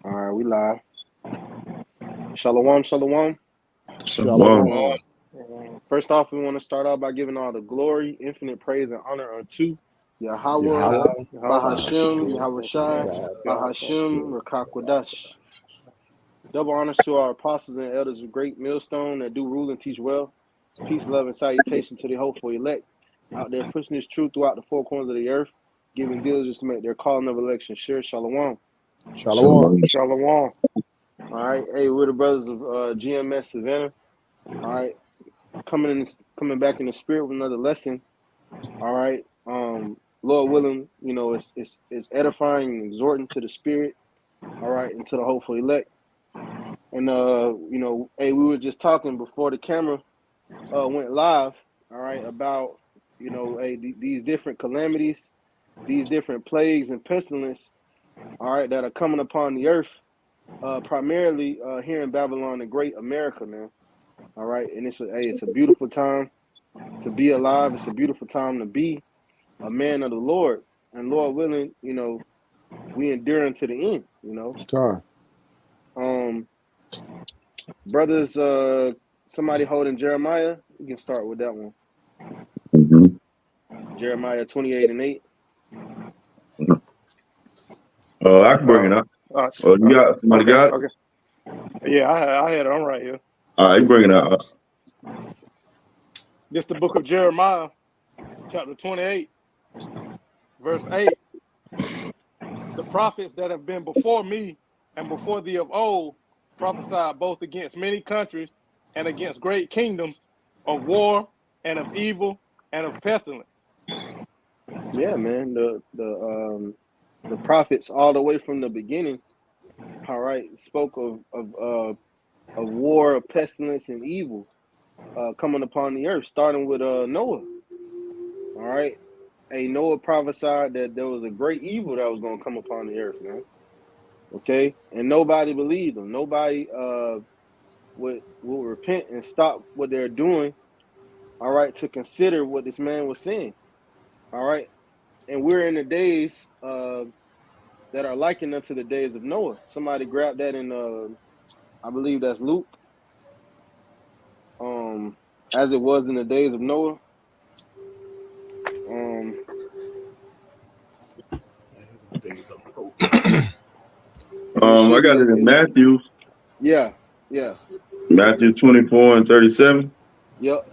All right, we live. Shalom, shalom. Shalom. Shalom. First off, we want to start off by giving all the glory, infinite praise, and honor unto Yahweh, Yahweh, Bahashem, Bahashem, Yahweh Shai, Bahashem, Bahashem. Rakakwadash. Double honors to our apostles and elders of great millstone that do rule and teach well. Peace, love, and salutation to the hopeful elect out there pushing this truth throughout the four corners of the earth, giving diligence to make their calling of election sure. Shalom. Shalom. Shalom. All right. Hey, we're the brothers of GMS Savannah. All right. Coming back in the spirit with another lesson. All right. Lord willing, it's edifying and exhorting to the spirit. All right, and to the hopeful elect. And hey, we were just talking before the camera went live. All right, about hey, these different calamities, these different plagues and pestilence. All right, that are coming upon the earth, primarily here in Babylon, the Great America, man. All right, and it's a beautiful time to be alive. It's a beautiful time to be a man of the Lord, and Lord willing, we endure unto the end. God. Brothers, somebody holding Jeremiah. We can start with that one. Mhm. Jeremiah 28:8. I can bring it up. Oh, you got somebody Okay, got it? okay. Yeah, I had it. I'm right here. All right, you bring it out. This the book of Jeremiah, chapter 28, verse 8. The prophets that have been before me and before thee of old prophesied both against many countries and against great kingdoms of war and of evil and of pestilence. Yeah, man. The prophets all the way from the beginning. All right, spoke of war, of pestilence, and evil coming upon the earth, starting with Noah. All right. Hey, Noah prophesied that there was a great evil that was going to come upon the earth, man. Okay, and nobody believed him. Nobody will repent and stop what they're doing. All right, to consider what this man was saying. All right, and we're in the days that are likened unto the days of Noah. Somebody grabbed that in I believe that's Luke. As it was in the days of Noah. And it I should be got it in Matthew, yeah, yeah, Matthew 24 and 37. yep.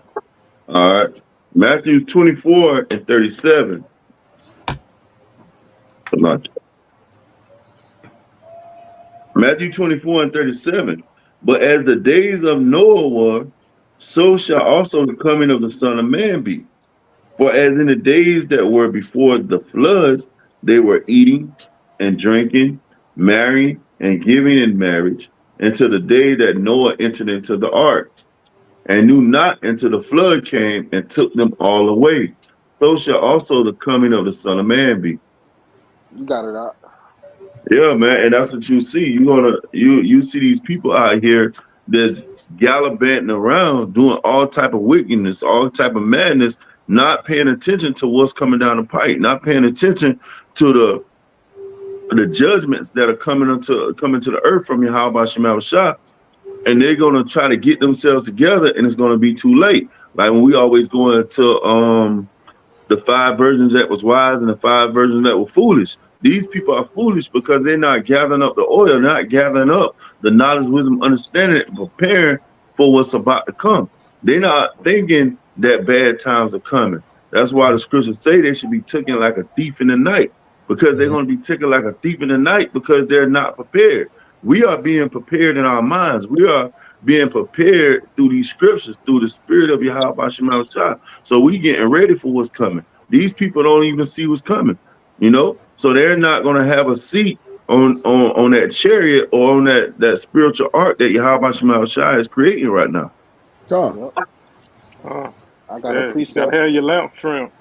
All right, Matthew 24 and 37. Matthew 24 and 37. But as the days of Noah were, so shall also the coming of the Son of Man be. For as in the days that were before the floods, they were eating and drinking, marrying and giving in marriage, until the day that Noah entered into the ark, and knew not until the flood came and took them all away. So shall also the coming of the Son of Man be. You got it out. Yeah, man, and that's what you see. You see these people out here that's gallivanting around, doing all type of wickedness, all type of madness, not paying attention to what's coming down the pipe, not paying attention to the judgments that are coming to the earth from Yahweh Shema Shah, and they're gonna try to get themselves together, and it's gonna be too late. Like when we always go into the 5 virgins that was wise and the 5 virgins that were foolish. These people are foolish because they're not gathering up the oil, not gathering up the knowledge, wisdom, understanding, and preparing for what's about to come. They're not thinking that bad times are coming. That's why the scriptures say they should be taken like a thief in the night, because they're going to be taken like a thief in the night because they're not prepared. We are being prepared in our minds. We are being prepared through these scriptures, through the spirit of Yahweh Shema Shah. So we getting ready for what's coming. These people don't even see what's coming. So they're not going to have a seat on that chariot or on that spiritual ark that Yahweh Shema Shai is creating right now. God. Yep. I got a Yeah, you gotta precept. have your lamp trimmed.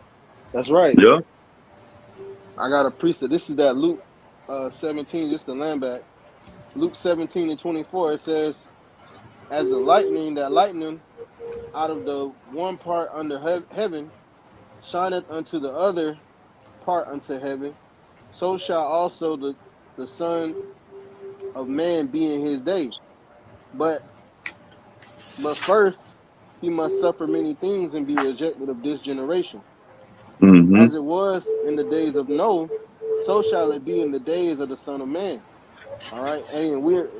That's right. Yeah. I got a precept. This is that Luke 17, just the land back. Luke 17 and 24. It says, as the lightning that lightning out of the one part under heaven shineth unto the other part unto heaven, so shall also the Son of man being his day. But first he must suffer many things and be rejected of this generation. Mm-hmm. As it was in the days of Noah, so shall it be in the days of the Son of Man. All right, and we're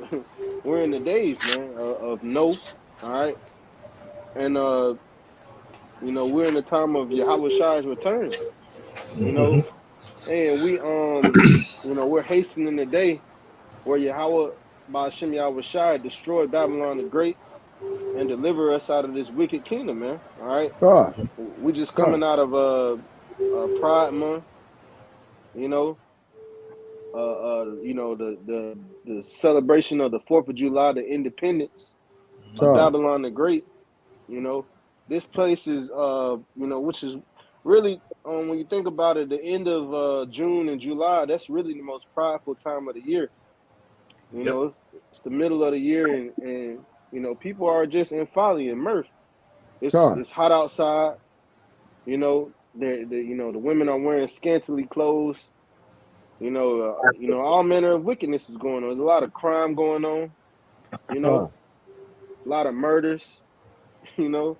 we're in the days, man, of Noah. All right, and we're in the time of Yahweh Shai's return. You know, and we're hastening the day where Yahweh by Hashem Yahweh Shai destroy Babylon the Great and deliver us out of this wicked kingdom, man. All right, God, we just God, coming out of Pride Month, you know, the celebration of the 4th of July, the independence of God, Babylon the Great. You know, this place is which is really when you think about it, the end of June and July, that's really the most prideful time of the year. You Yep. know, it's the middle of the year, and people are just in folly and mirth. God, It's hot outside. You know, the women are wearing scantily clothes. All manner of wickedness is going on. There's a lot of crime going on. You know, God, a lot of murders. You know,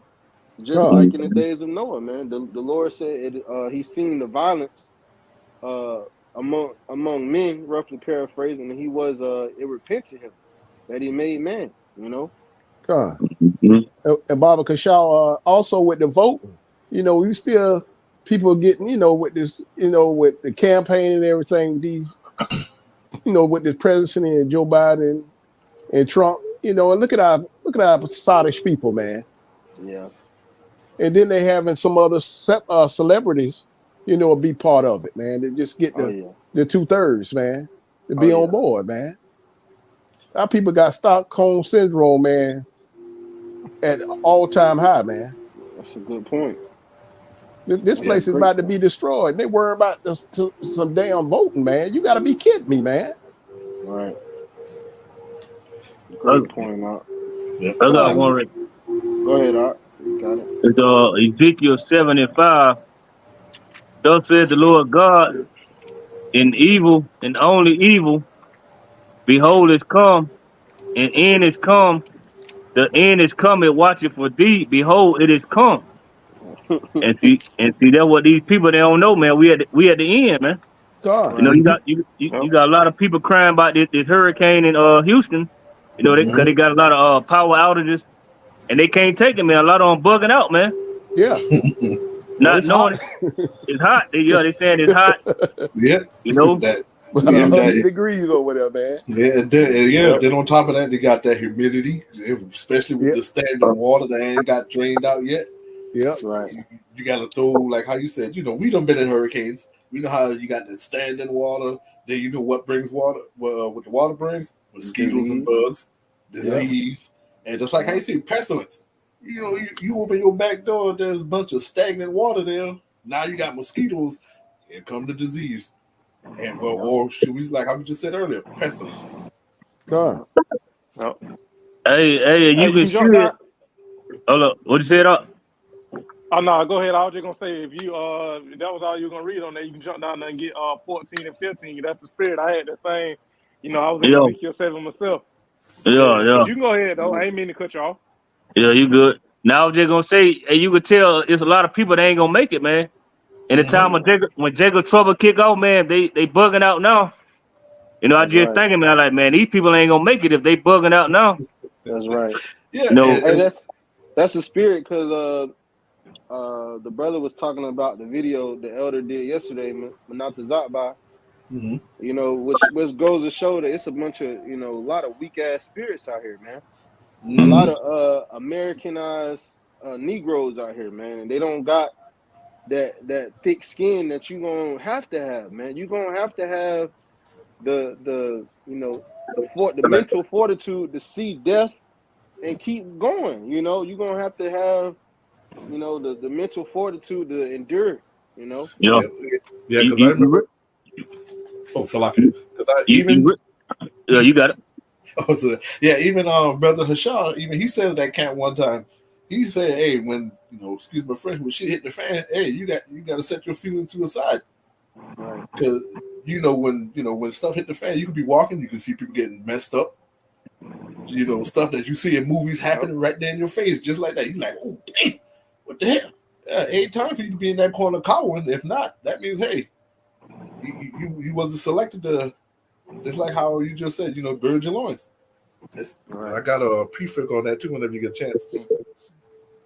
just God, like in the days of Noah, man. The Lord said He's seen the violence among men, roughly paraphrasing, and He was it repented Him that He made man. You know. God. Mm-hmm. And Baba Kashaw, also with the voting, we still people getting, with this, with the campaign and everything, these, with this president and Joe Biden and Trump, and look at our Scottish people, man. Yeah. And then they having some other celebrities, be part of it, man. To just get Oh yeah. the 2/3, man, to Oh be on yeah. board, man. Our people got Stockholm syndrome, man, at all-time high, man. That's a good point. This That's a place is great about to be point. destroyed. They worry about some damn voting, man. You got to be kidding me, man. Right. I, Great point, Art. Yep. I got God, one. Right. Go ahead, Art. You got it. It's Ezekiel 7:5. Thus said the Lord God, in evil and only evil, behold, is come, and end is come. The end is come. It watcheth for thee. Behold, it is come. And see, that's what these people they don't know, man. We at the end, man. God, You know, Right. you got you got a lot of people crying about this hurricane in Houston. You know, because they got a lot of power outages, and they can't take it, man. A lot of them bugging out, man. yeah. Well, Not it's hot. knowing it's hot. They saying it's hot. Yeah. You know. That. About Yeah. 100 That. degrees over there, man. Yeah. Yep. Then on top of that, they got that humidity, especially with Yeah, the standing water that ain't got drained out yet. yeah, Right. You got to throw, like how you said, we done been in hurricanes. We know how you got the standing water. Then you know what brings water. What the water brings: mosquitoes and Disease. bugs, yeah. disease, and just like how you Yep. see pestilence. You open your back door, there's a bunch of stagnant water there. Now you got mosquitoes. Here come the disease, and Yep. or should we like how we just said earlier, pestilence. God, Yep. Hey, Hey, you you can can see jump it. down. Hold up, what you said up? Oh no, go ahead. I was just gonna say if you if that was all you were gonna read on there, you can jump down there and get 14 and 15. That's the spirit. I had the same. I was in Yeah, Ezekiel 7 myself. yeah, Yeah, yeah, but you can go ahead though. I ain't mean to cut you off. yeah. You good? Now I was just gonna say, hey, you could tell it's a lot of people that ain't gonna make it, man. In the Oh time Mm-hmm. of yeah. when Jacob trouble kick off, man, they bugging out now. I That's just right. thinking, man, like, man, these people ain't gonna make it if they bugging out now. That's right. Yeah, You know, Hey, that's the spirit because the brother was talking about the video the elder did yesterday, Manata Zatba. mm-hmm. Which goes to show that it's a bunch of a lot of weak ass spirits out here, man. A lot Mm-hmm. of Americanized Negroes out here, man, and they don't got that thick skin that you gonna have to have, man. You gonna have to have the mental fortitude to see death and keep going. You're gonna have to have the mental fortitude to endure it. yeah, Yeah, yeah. you Because I you you remember. Oh, Salaka. Because I you, you, even. yeah, you got it. Oh, so, yeah, even brother Hashar, even he said at that camp one time. He said, "Hey, when excuse my French, when shit hit the fan, hey, you got to set your feelings to the side Right. because when stuff hit the fan, you could be walking, you can see people getting messed up. Stuff that you see in movies happening right there in your face, just like that. You're like, oh, damn, what the hell? Yeah, it ain't time for you to be in that corner cowering. If not, that means, hey, you wasn't selected to. It's like how you just said, gird your loins. Right. I got a prefix on that too. Whenever you get a chance.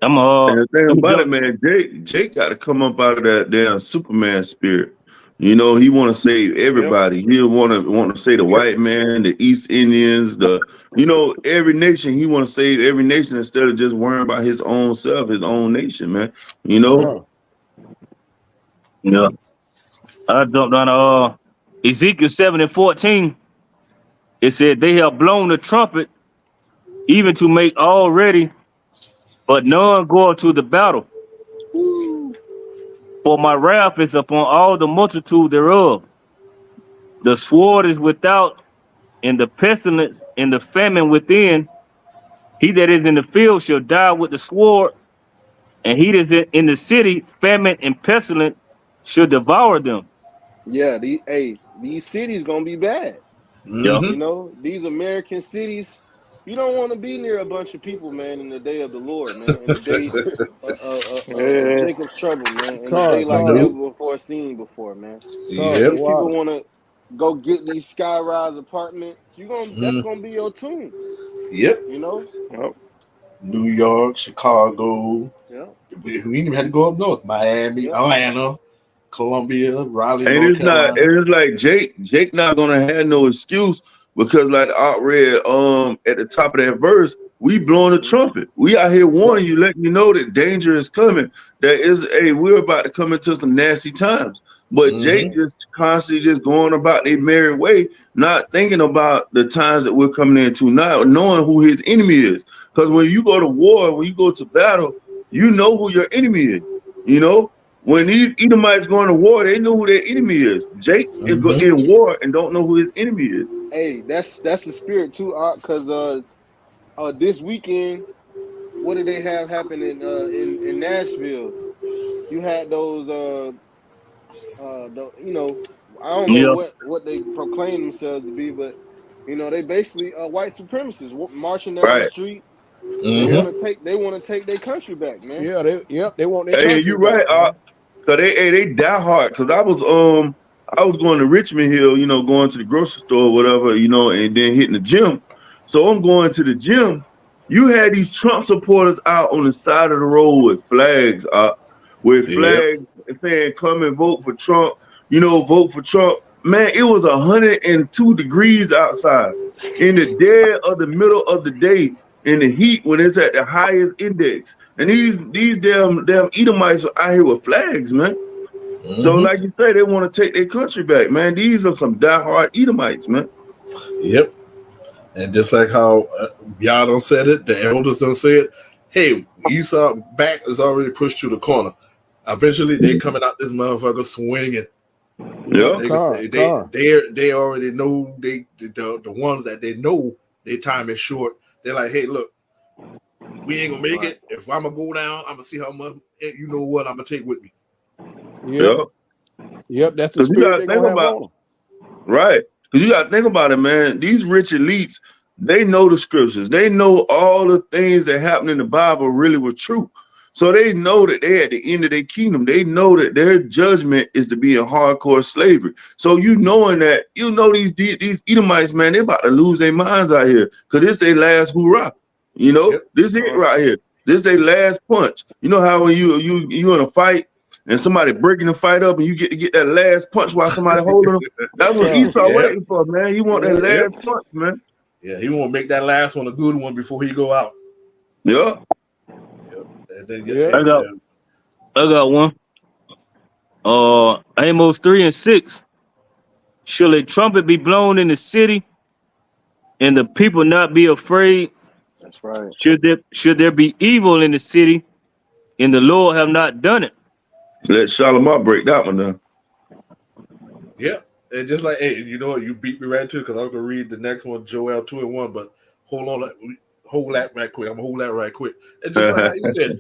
And the thing about it, man, Jake got to come up out of that damn Superman spirit. He want to save everybody. Yep. He want to say the white man, the East Indians, every nation. He want to save every nation instead of just worrying about his own self, his own nation, man. Yeah. I jumped on Ezekiel 7:14. It said they have blown the trumpet, even to make all ready, but none go to the battle. For my wrath is upon all the multitude thereof. The sword is without, and the pestilence and the famine within. He that is in the field shall die with the sword, and he that is in the city, famine and pestilence shall devour them. Yeah, these cities gonna be bad. Mm-hmm. These American cities. You don't want to be near a bunch of people, man, in the day of the Lord, man, in the day of Jacob's trouble, man, in a day like never before seen before, man. These people want to go get these sky-rise apartments. That's gonna be your tune. Yep. Yep. New York, Chicago. Yeah. We didn't even have to go up north. Miami, Atlanta, Columbia, Raleigh, and North Carolina. It's like Jake not gonna have no excuse. Because like I read at the top of that verse, we blowing the trumpet. We out here warning you, letting you know that danger is coming. We're about to come into some nasty times. But Jake just constantly just going about their merry way, not thinking about the times that we're coming into now, knowing who his enemy is. Because when you go to war, when you go to battle, you know who your enemy is. When these Edomites going to war, they know who their enemy is. Jake is in war and don't know who his enemy is. Hey, that's the spirit too, because this weekend, what did they have happen in Nashville? You had those I don't know what they proclaim themselves to be, but they basically white supremacists marching down the street. They want to take their country back, man. Yeah, they want their country you back. Right. So they die hard. Because I was going to Richmond Hill, going to the grocery store or whatever, and then hitting the gym. So I'm going to the gym. You had these Trump supporters out on the side of the road with flags, saying, come and vote for Trump, vote for Trump. Man, it was 102 degrees outside in the dead of the middle of the day in the heat when it's at the highest index. And these damn Edomites are out here with flags, man. So like you say, they want to take their country back, man. These are some diehard Edomites, man. Yep. And just like how y'all done said it, the elders done said, hey, Esau back is already pushed to the corner. Eventually, they coming out this motherfucker swinging. They already know the ones that they know their time is short. They're like, hey, look, we ain't gonna make it. If I'm gonna go down, I'm gonna see how much. You know what? I'm gonna take with me. Yep. That's the spirit they're gonna have on them. Right. Because you got to think about it, man. These rich elites, they know the scriptures. They know all the things that happened in the Bible really were true. So they know that they're at the end of their kingdom. They know that their judgment is to be in hardcore slavery. So knowing that, these Edomites, man, they're about to lose their minds out here. Because this their last hoorah. This it right here. This their last punch. You know how when you in a fight, and somebody breaking the fight up and you get to get that last punch while somebody holding them. That's what Esau waiting for, man. You want that last punch, man. Yeah, he want to make that last one a good one before he go out. Yeah. I got one. Amos 3:6. Shall a trumpet be blown in the city, and the people not be afraid? That's right. Should there be evil in the city, and the Lord have not done it? Let Shalimar break that one down. Yeah, and just like, hey, you know what? You beat me right too, because I'm gonna read the next one, Joel 2:1. But hold that right quick. I'm gonna hold that right quick. And just like how you said,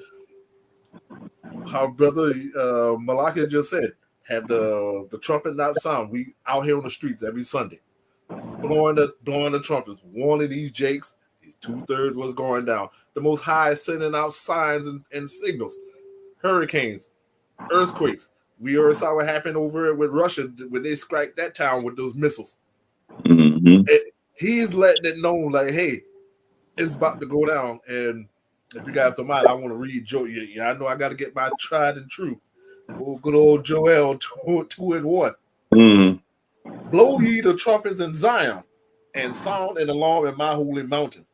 how brother Malaki just said, have the trumpet not sound. We out here on the streets every Sunday, blowing the trumpets, warning these jakes. These 2/3 was going down. The Most High is sending out signs and signals, hurricanes, earthquakes. We already saw what happened over with Russia when they strike that town with those missiles. He's letting it know, like, hey, it's about to go down. And if you guys don't mind, I want to read Joel. Yeah, I know I got to get my tried and true. Oh, good old Joel 2:1. Blow ye the trumpets in Zion, and sound an alarm in my holy mountain.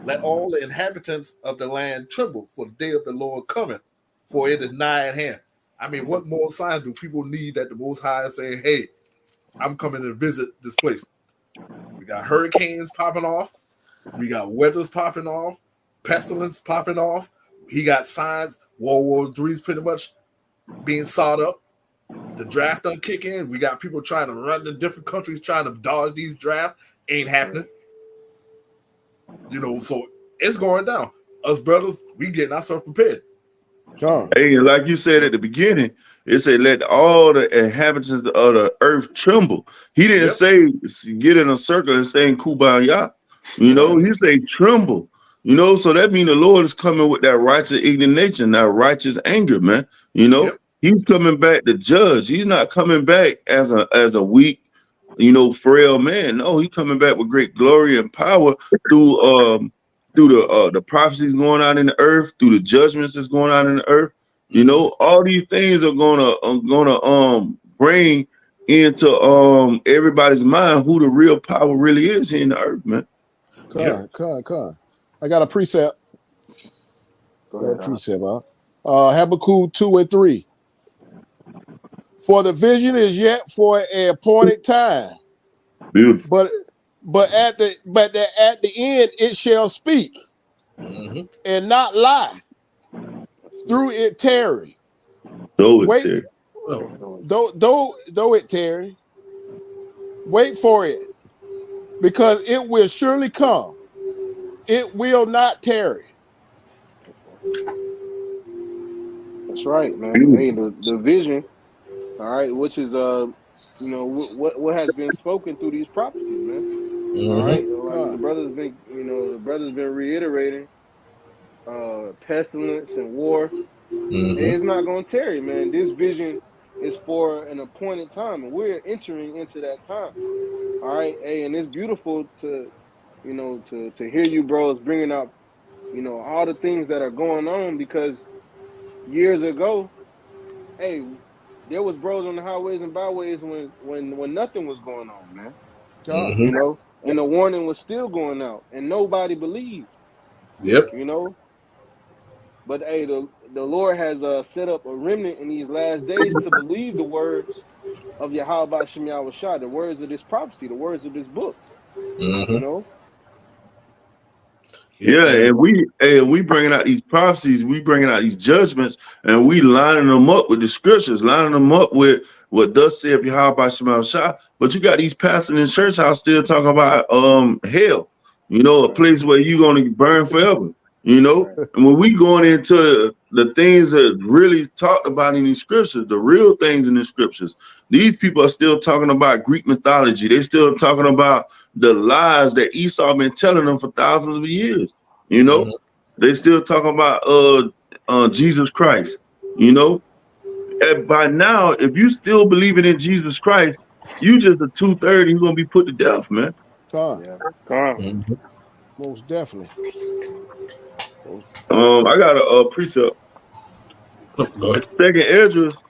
Let all the inhabitants of the land tremble, for the day of the Lord cometh, for it is nigh at hand. I mean, what more signs do people need that the Most High is saying, hey, I'm coming to visit this place? We got hurricanes popping off. We got weathers popping off. Pestilence popping off. He got signs. World War III is pretty much being sought up. The draft done kick in. We got people trying to run to different countries trying to dodge these drafts. Ain't happening. You know, so it's going down. Us brothers, we getting ourselves prepared. Hey, like you said at the beginning, it said, let all the inhabitants of the earth tremble. He didn't say get in a circle and saying Kumbaya. You know, he said tremble. You know, so that means the Lord is coming with that righteous indignation, that righteous anger, man. You know, he's coming back to judge. He's not coming back as a weak, you know, frail man. No, he's coming back with great glory and power through the prophecies going out in the earth, through the judgments that's going out in the earth. You know, all these things are gonna bring into everybody's mind who the real power really is here in the earth, man. Come. I got a precept. Go ahead. Precept, Habakkuk 2:3. For the vision is yet for an appointed time. Beautiful. But at the end it shall speak and not lie. Through it tarry. Though it tarry, wait for it, because it will surely come. It will not tarry. That's right, man. Hey, the vision, all right, which is you know, what has been spoken through these prophecies, man. All right, like the brothers been reiterating pestilence and war. And it's not going to tarry, man. This vision is for an appointed time, and we're entering into that time. All right, hey, and it's beautiful to, you know, to hear you bros bringing up, you know, all the things that are going on, because years ago, hey, there was bros on the highways and byways when nothing was going on, man. You know, and the warning was still going out, and nobody believed. You know, but hey, the Lord has set up a remnant in these last days to believe the words of Yahweh Shem Yahushua, the words of this prophecy, the words of this book. You know. Yeah, and we bringing out these prophecies, we bringing out these judgments, and we lining them up with the scriptures, lining them up with what thus saith Yahweh Shema Shah. But you got these pastors in church house still talking about hell, you know, a place where you're gonna burn forever. You know, and when we going into the things that really talked about in these scriptures, the real things in the scriptures, these people are still talking about Greek mythology. They're still talking about the lies that Esau been telling them for thousands of years. You know, they still talking about Jesus Christ. You know, and by now, if you still believing in Jesus Christ, you just a 2/3. You're gonna be put to death, man. Most definitely. I got a precept. Second Esdras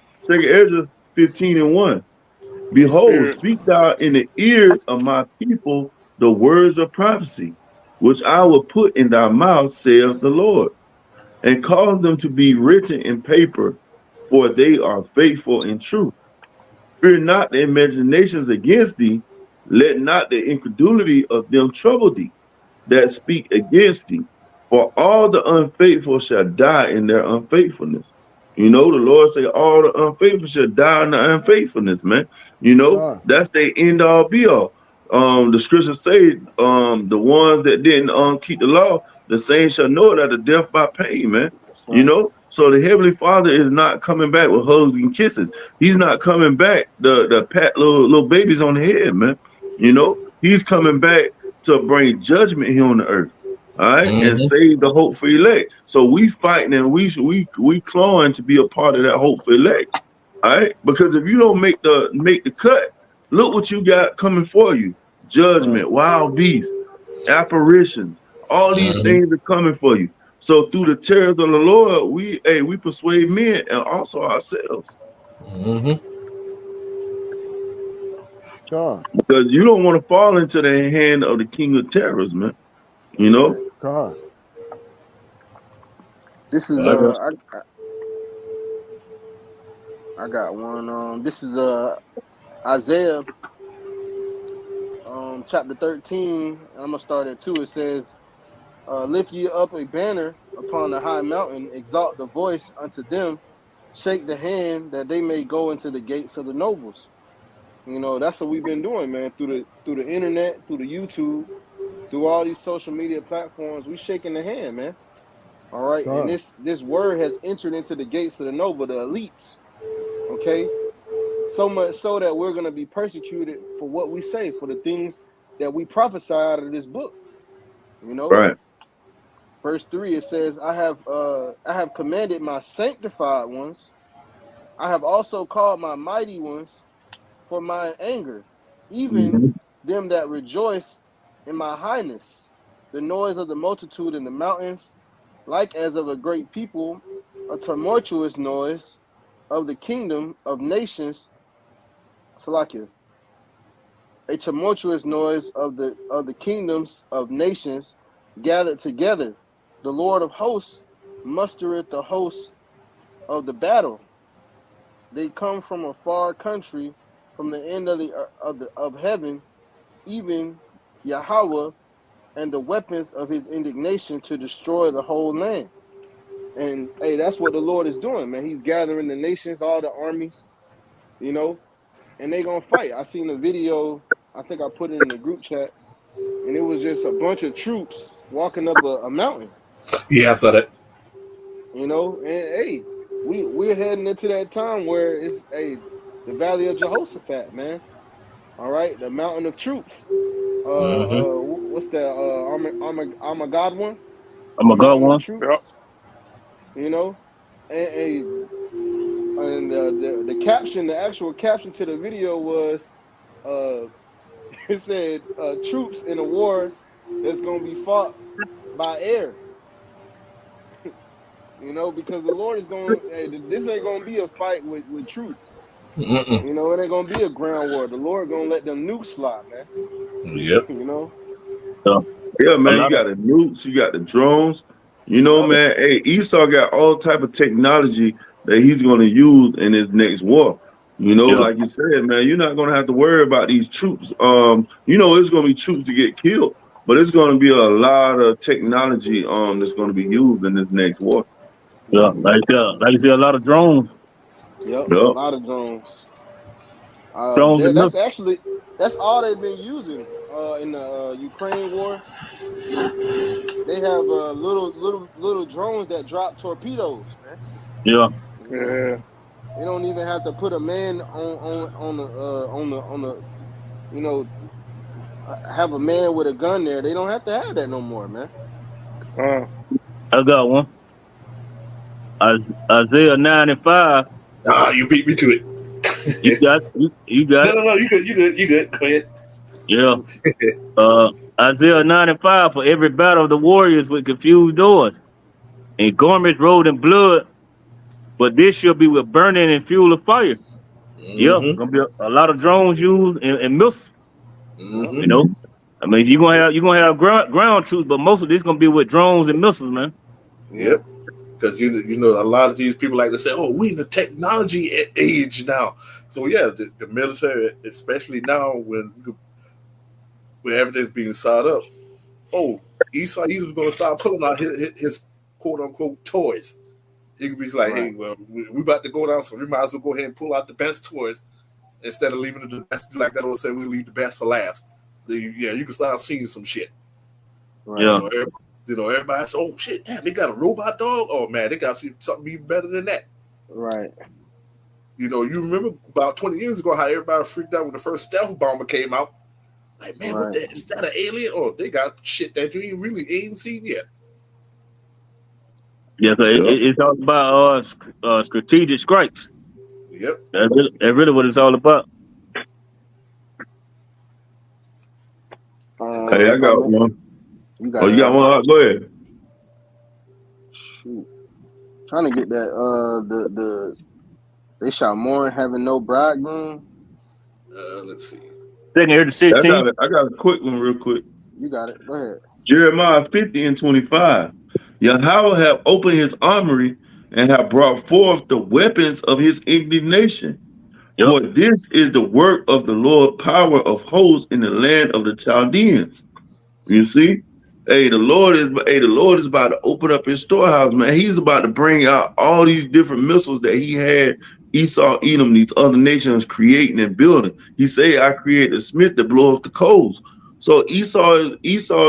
15:1. Behold, speak thou in the ears of my people the words of prophecy, which I will put in thy mouth, saith the Lord, and cause them to be written in paper, for they are faithful and true. Fear not the imaginations against thee, let not the incredulity of them trouble thee that speak against thee. For all the unfaithful shall die in their unfaithfulness. You know, the Lord say all the unfaithful shall die in their unfaithfulness, man. You know, that's their end all be all. The scriptures say the ones that didn't keep the law, the same shall know it at the death by pain, man. You know, So the Heavenly Father is not coming back with hugs and kisses. He's not coming back the pat little babies on the head, man. You know, he's coming back to bring judgment here on the earth. All right, and save the hope for elect. So we fighting and we clawing to be a part of that hope for elect. All right, because if you don't make the cut, look what you got coming for you: judgment, wild beasts, apparitions. All these things are coming for you. So through the terrors of the Lord, we persuade men and also ourselves. God. Because you don't want to fall into the hand of the king of terrors, man. You know? God. This is I got one. This is Isaiah chapter 13. I'm gonna start at 2. It says, lift ye up a banner upon the high mountain, exalt the voice unto them, shake the hand that they may go into the gates of the nobles. You know, that's what we've been doing, man, through the internet, through the YouTube, through all these social media platforms. We shaking the hand, man. All right. God. And this word has entered into the gates of the noble, the elites. Okay. So much so that we're gonna be persecuted for what we say, for the things that we prophesy out of this book. You know? Right. Verse 3, it says, I have commanded my sanctified ones. I have also called my mighty ones for my anger, even them that rejoice in my highness. The noise of the multitude in the mountains, like as of a great people, a tumultuous noise of the kingdom of nations. Salakia. A tumultuous noise of the kingdoms of nations gathered together. The Lord of hosts mustereth the hosts of the battle. They come from a far country, from the end of heaven, even Yahweh, and the weapons of his indignation to destroy the whole land. And hey, that's what the Lord is doing, man. He's gathering the nations, all the armies, you know, and they gonna fight. I seen a video, I think I put it in the group chat, and it was just a bunch of troops walking up a mountain. Yeah, I saw that. You know, and hey, we're heading into that time where it's the Valley of Jehoshaphat, man. All right, the mountain of troops. What's that? Armageddon one? I'm The a god mountain of one. troops. You know, and the caption, the actual caption to the video was, it said, troops in a war that's gonna be fought by air. You know, because the Lord is going. This ain't gonna be a fight with troops. You know, it ain't gonna be a ground war. The Lord gonna let them nukes fly, man. Yep. You know. So, Yeah, man, you lot got the nukes, you got the drones. You know, man, hey, Esau got all type of technology that he's going to use in his next war. You know, like you said, man, you're not going to have to worry about these troops. You know, it's going to be troops to get killed, but it's going to be a lot of technology that's going to be used in this next war. like you see a lot of drones. Yep, a Yep. lot of drones. Drones and missiles. That's all they've been using in the Ukraine war. They have little drones that drop torpedoes, man. Yeah. Yeah. They don't even have to put a man on the you know, have a man with a gun there. They don't have to have that no more, man. I got one. Isaiah 9:5. You beat me to it. You got No, you good. Go ahead. Yeah. Isaiah 9:5, for every battle of the warriors with confused doors, and garments rolled in blood, but this shall be with burning and fuel of fire. Yeah, gonna be a lot of drones used and missiles. You know, I mean, you're gonna have ground troops, but most of this gonna be with drones and missiles, man. Yep. Because you know a lot of these people like to say, "Oh, we in the technology age now." So yeah, the military, especially now when everything's being set up. Oh, Esau was going to start pulling out his quote unquote toys. He could be like, "Hey, well, we about to go down, so we might as well go ahead and pull out the best toys instead of leaving the best like that." Or say we leave the best for last. You can start seeing some shit. Right. Yeah. You know, You know, everybody's, oh shit, damn, they got a robot dog. Oh man, they got something even better than that. Right. You know, you remember about 20 years ago how everybody freaked out when the first stealth bomber came out. Like, man, what the, is that an alien? Or they got shit that you ain't seen yet. Yeah, so it's all about strategic strikes. Yep. That's really what it's all about. Hey, I got one. You got you got one? Go ahead. Shoot. Trying to get that they shall mourn having no bridegroom. Let's see. Second here to 16. I got a quick one real quick. You got it. Go ahead. Jeremiah 50:25. Yahweh have opened his armory and have brought forth the weapons of his indignation. Yep. For this is the work of the Lord, power of hosts in the land of the Chaldeans. You see? The Lord is about to open up his storehouse, man. He's about to bring out all these different missiles that he had Esau, Edom, these other nations creating and building. He said, I created a smith that blow up the coals. So Esau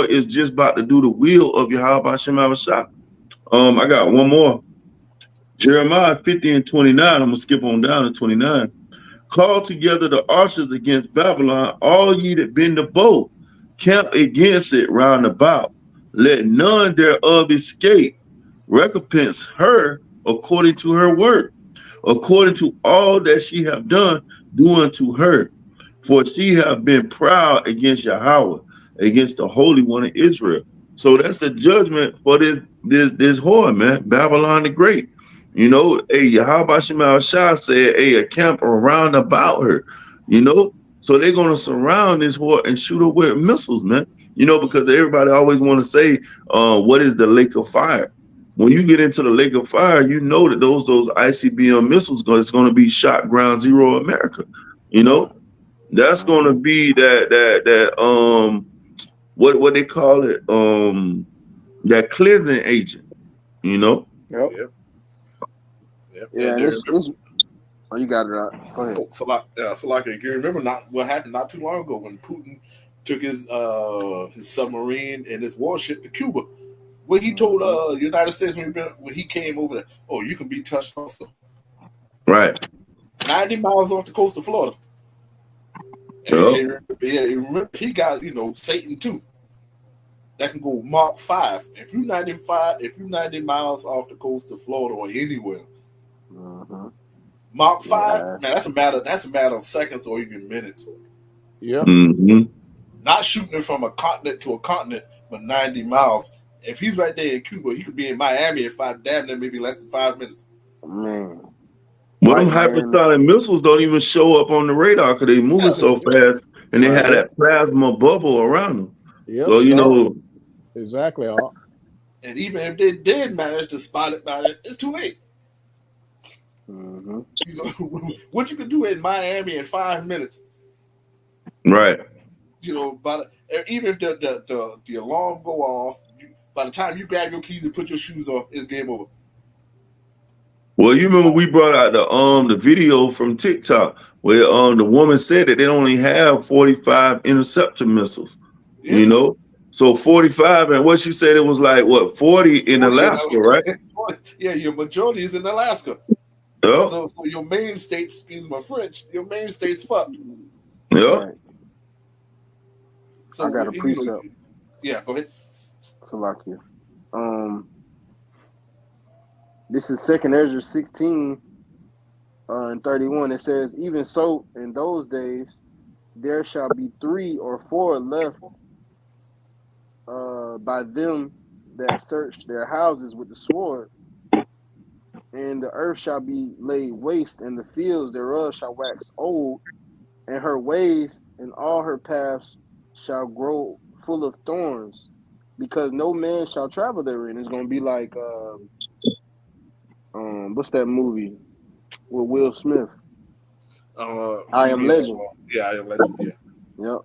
is just about to do the will of Yahweh Hashem Shah. I got one more. Jeremiah 50:29. I'm gonna skip on down to 29. Call together the archers against Babylon, all ye that bend the bow, camp against it round about. Let none thereof escape. Recompense her according to her work, according to all that she have done, do unto her. For she have been proud against Yahweh, against the Holy One of Israel. So that's the judgment for this whore, man, Babylon the Great. You know, Yahweh Shema Shah said, a camp around about her, you know. So they're going to surround this whore and shoot her with missiles, man. You know, because everybody always want to say, what is the lake of fire? When you get into the lake of fire, you know that those ICBM missiles, it's going to be shot ground zero America. You know, that's going to be what they call it, that cleansing agent. You know. Yep. Yeah, oh, you got it right. Go ahead. Salaka, you remember what happened not too long ago when Putin took his submarine and his warship to Cuba? When he told the United States when he came over there, oh, you can be touched also. Right. 90 miles off the coast of Florida. And remember, he got, Satan too. That can go Mach 5. If you're 90 miles off the coast of Florida or anywhere, Mach 5, man, that's a matter of seconds or even minutes. Yeah. Not shooting it from a continent to a continent, but 90 miles. If he's right there in Cuba, he could be in Miami in maybe less than 5 minutes. Man. Well, them hypersonic missiles don't even show up on the radar because they moving so fast, and they have that plasma bubble around them. Yep, so you know exactly. And even if they did manage to spot it by it, it's too late. You know what you could do in Miami in 5 minutes, right? You know, but even if the alarm go off, by the time you grab your keys and put your shoes on, it's game over. Well, you remember we brought out the video from TikTok where the woman said that they only have 45 interceptor missiles. Yeah. You know, so 45, and what she said it was like 40 in Alaska, right? 40, yeah, your majority is in Alaska. Yeah. So your main states, excuse my French, your main states fucked. Yeah. So I got a precept. Yeah, go ahead. Salakia. This is 2 Ezra 16 and 31. It says, even so, in those days, there shall be 3 or 4 left by them that search their houses with the sword, and the earth shall be laid waste, and the fields thereof shall wax old, and her ways and all her paths shall grow full of thorns, because no man shall travel therein. It's going to be like, what's that movie with Will Smith? I Am Legend. Yeah, I Am Legend. Yeah. Yep.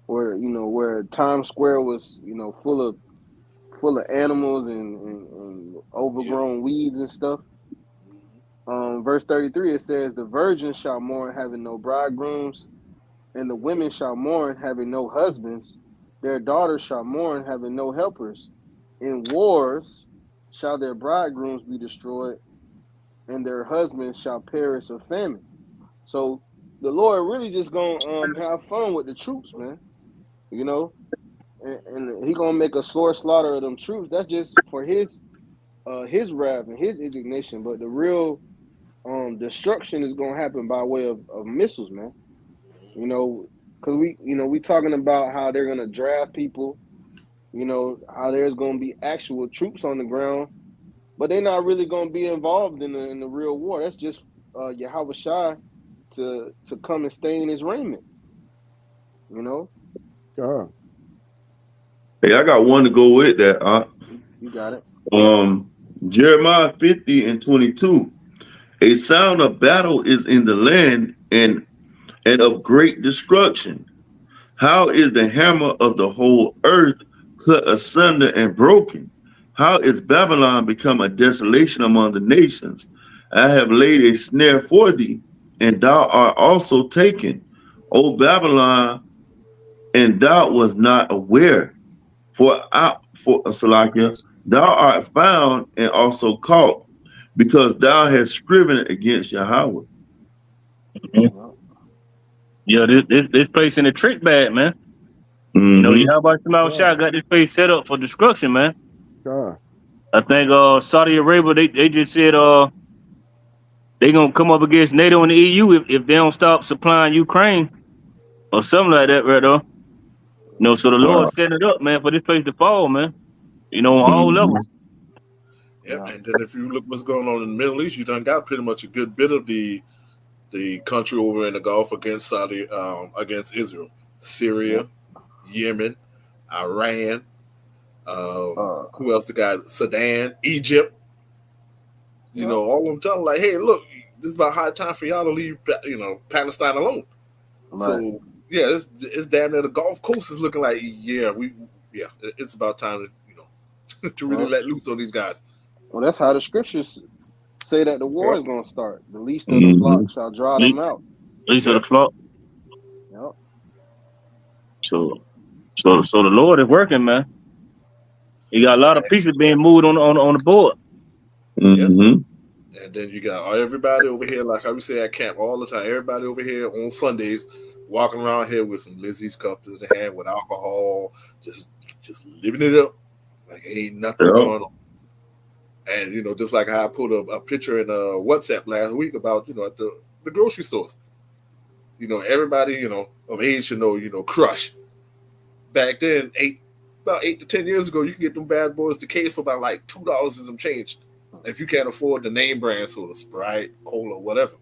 Where Times Square was, full of animals and overgrown weeds and stuff. Verse 33, it says, the virgins shall mourn having no bridegrooms, and the women shall mourn having no husbands. Their daughters shall mourn having no helpers. In wars shall their bridegrooms be destroyed, and their husbands shall perish of famine. So the Lord really just gonna have fun with the troops, man. You know, and he gonna make a sore slaughter of them troops. That's just for his wrath and his indignation. But the real destruction is gonna happen by way of missiles, man. You know, because we talking about how they're gonna draft people. You know how there's gonna be actual troops on the ground, but they're not really gonna be involved in the real war. That's just Yahweh Shai to come and stain his raiment. You know. Hey, I got one to go with that. You got it. Jeremiah 50:22. A sound of battle is in the land and of great destruction. How is the hammer of the whole earth cut asunder and broken? How is Babylon become a desolation among the nations? I have laid a snare for thee, and thou art also taken, O Babylon, and thou was not aware. For Salakia, thou art found and also caught, because thou hast striven against Yahweh. Yeah, this place in the trick bag, man. Mm-hmm. You know, Yahweh Shai got this place set up for destruction, man. I think Saudi Arabia, they just said they gonna come up against NATO and the EU if they don't stop supplying Ukraine or something like that, right there. You know, so the Lord setting it up, man, for this place to fall, man. You know, on all levels. Yep, and then if you look what's going on in the Middle East, you done got pretty much a good bit of the country over in the Gulf against against Israel, Syria, Yemen, Iran. Who else they got? Sudan, Egypt. You know, all of them telling like, hey, look, this is about high time for y'all to leave, Palestine alone. Right. So yeah, it's damn near the Gulf Coast is looking like, it's about time to, to really let loose on these guys. Well, that's how the scriptures say that the war is going to start. The least of the flock shall draw them out. Least of the flock. Yep. So the Lord is working, man. You got a lot of pieces being moved on the board. Mm-hmm. And then you got everybody over here, like how we say at camp all the time. Everybody over here on Sundays walking around here with some Lizzie's cups in the hand with alcohol, just living it up like ain't nothing going on. And just like how I put a picture in WhatsApp last week about at the grocery stores. Everybody of age should know Crush. Back then, about 8 to 10 years ago, you can get them bad boys the case for about like $2 and some change. If you can't afford the name brand soda, Sprite, Cola, whatever.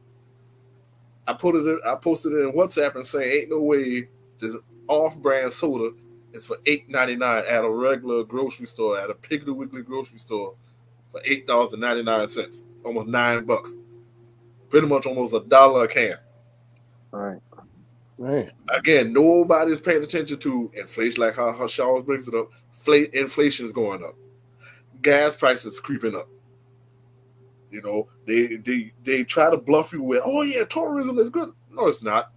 I posted it in WhatsApp and saying, ain't no way this off-brand soda is for $8.99 at a regular grocery store, at a Piggly Wiggly grocery store for $8.99, almost $9. Pretty much almost $1 a can. All right. Man. Again, nobody's paying attention to inflation, like how Charles brings it up. Inflation is going up. Gas prices creeping up. They try to bluff you with, oh yeah, tourism is good. No, it's not.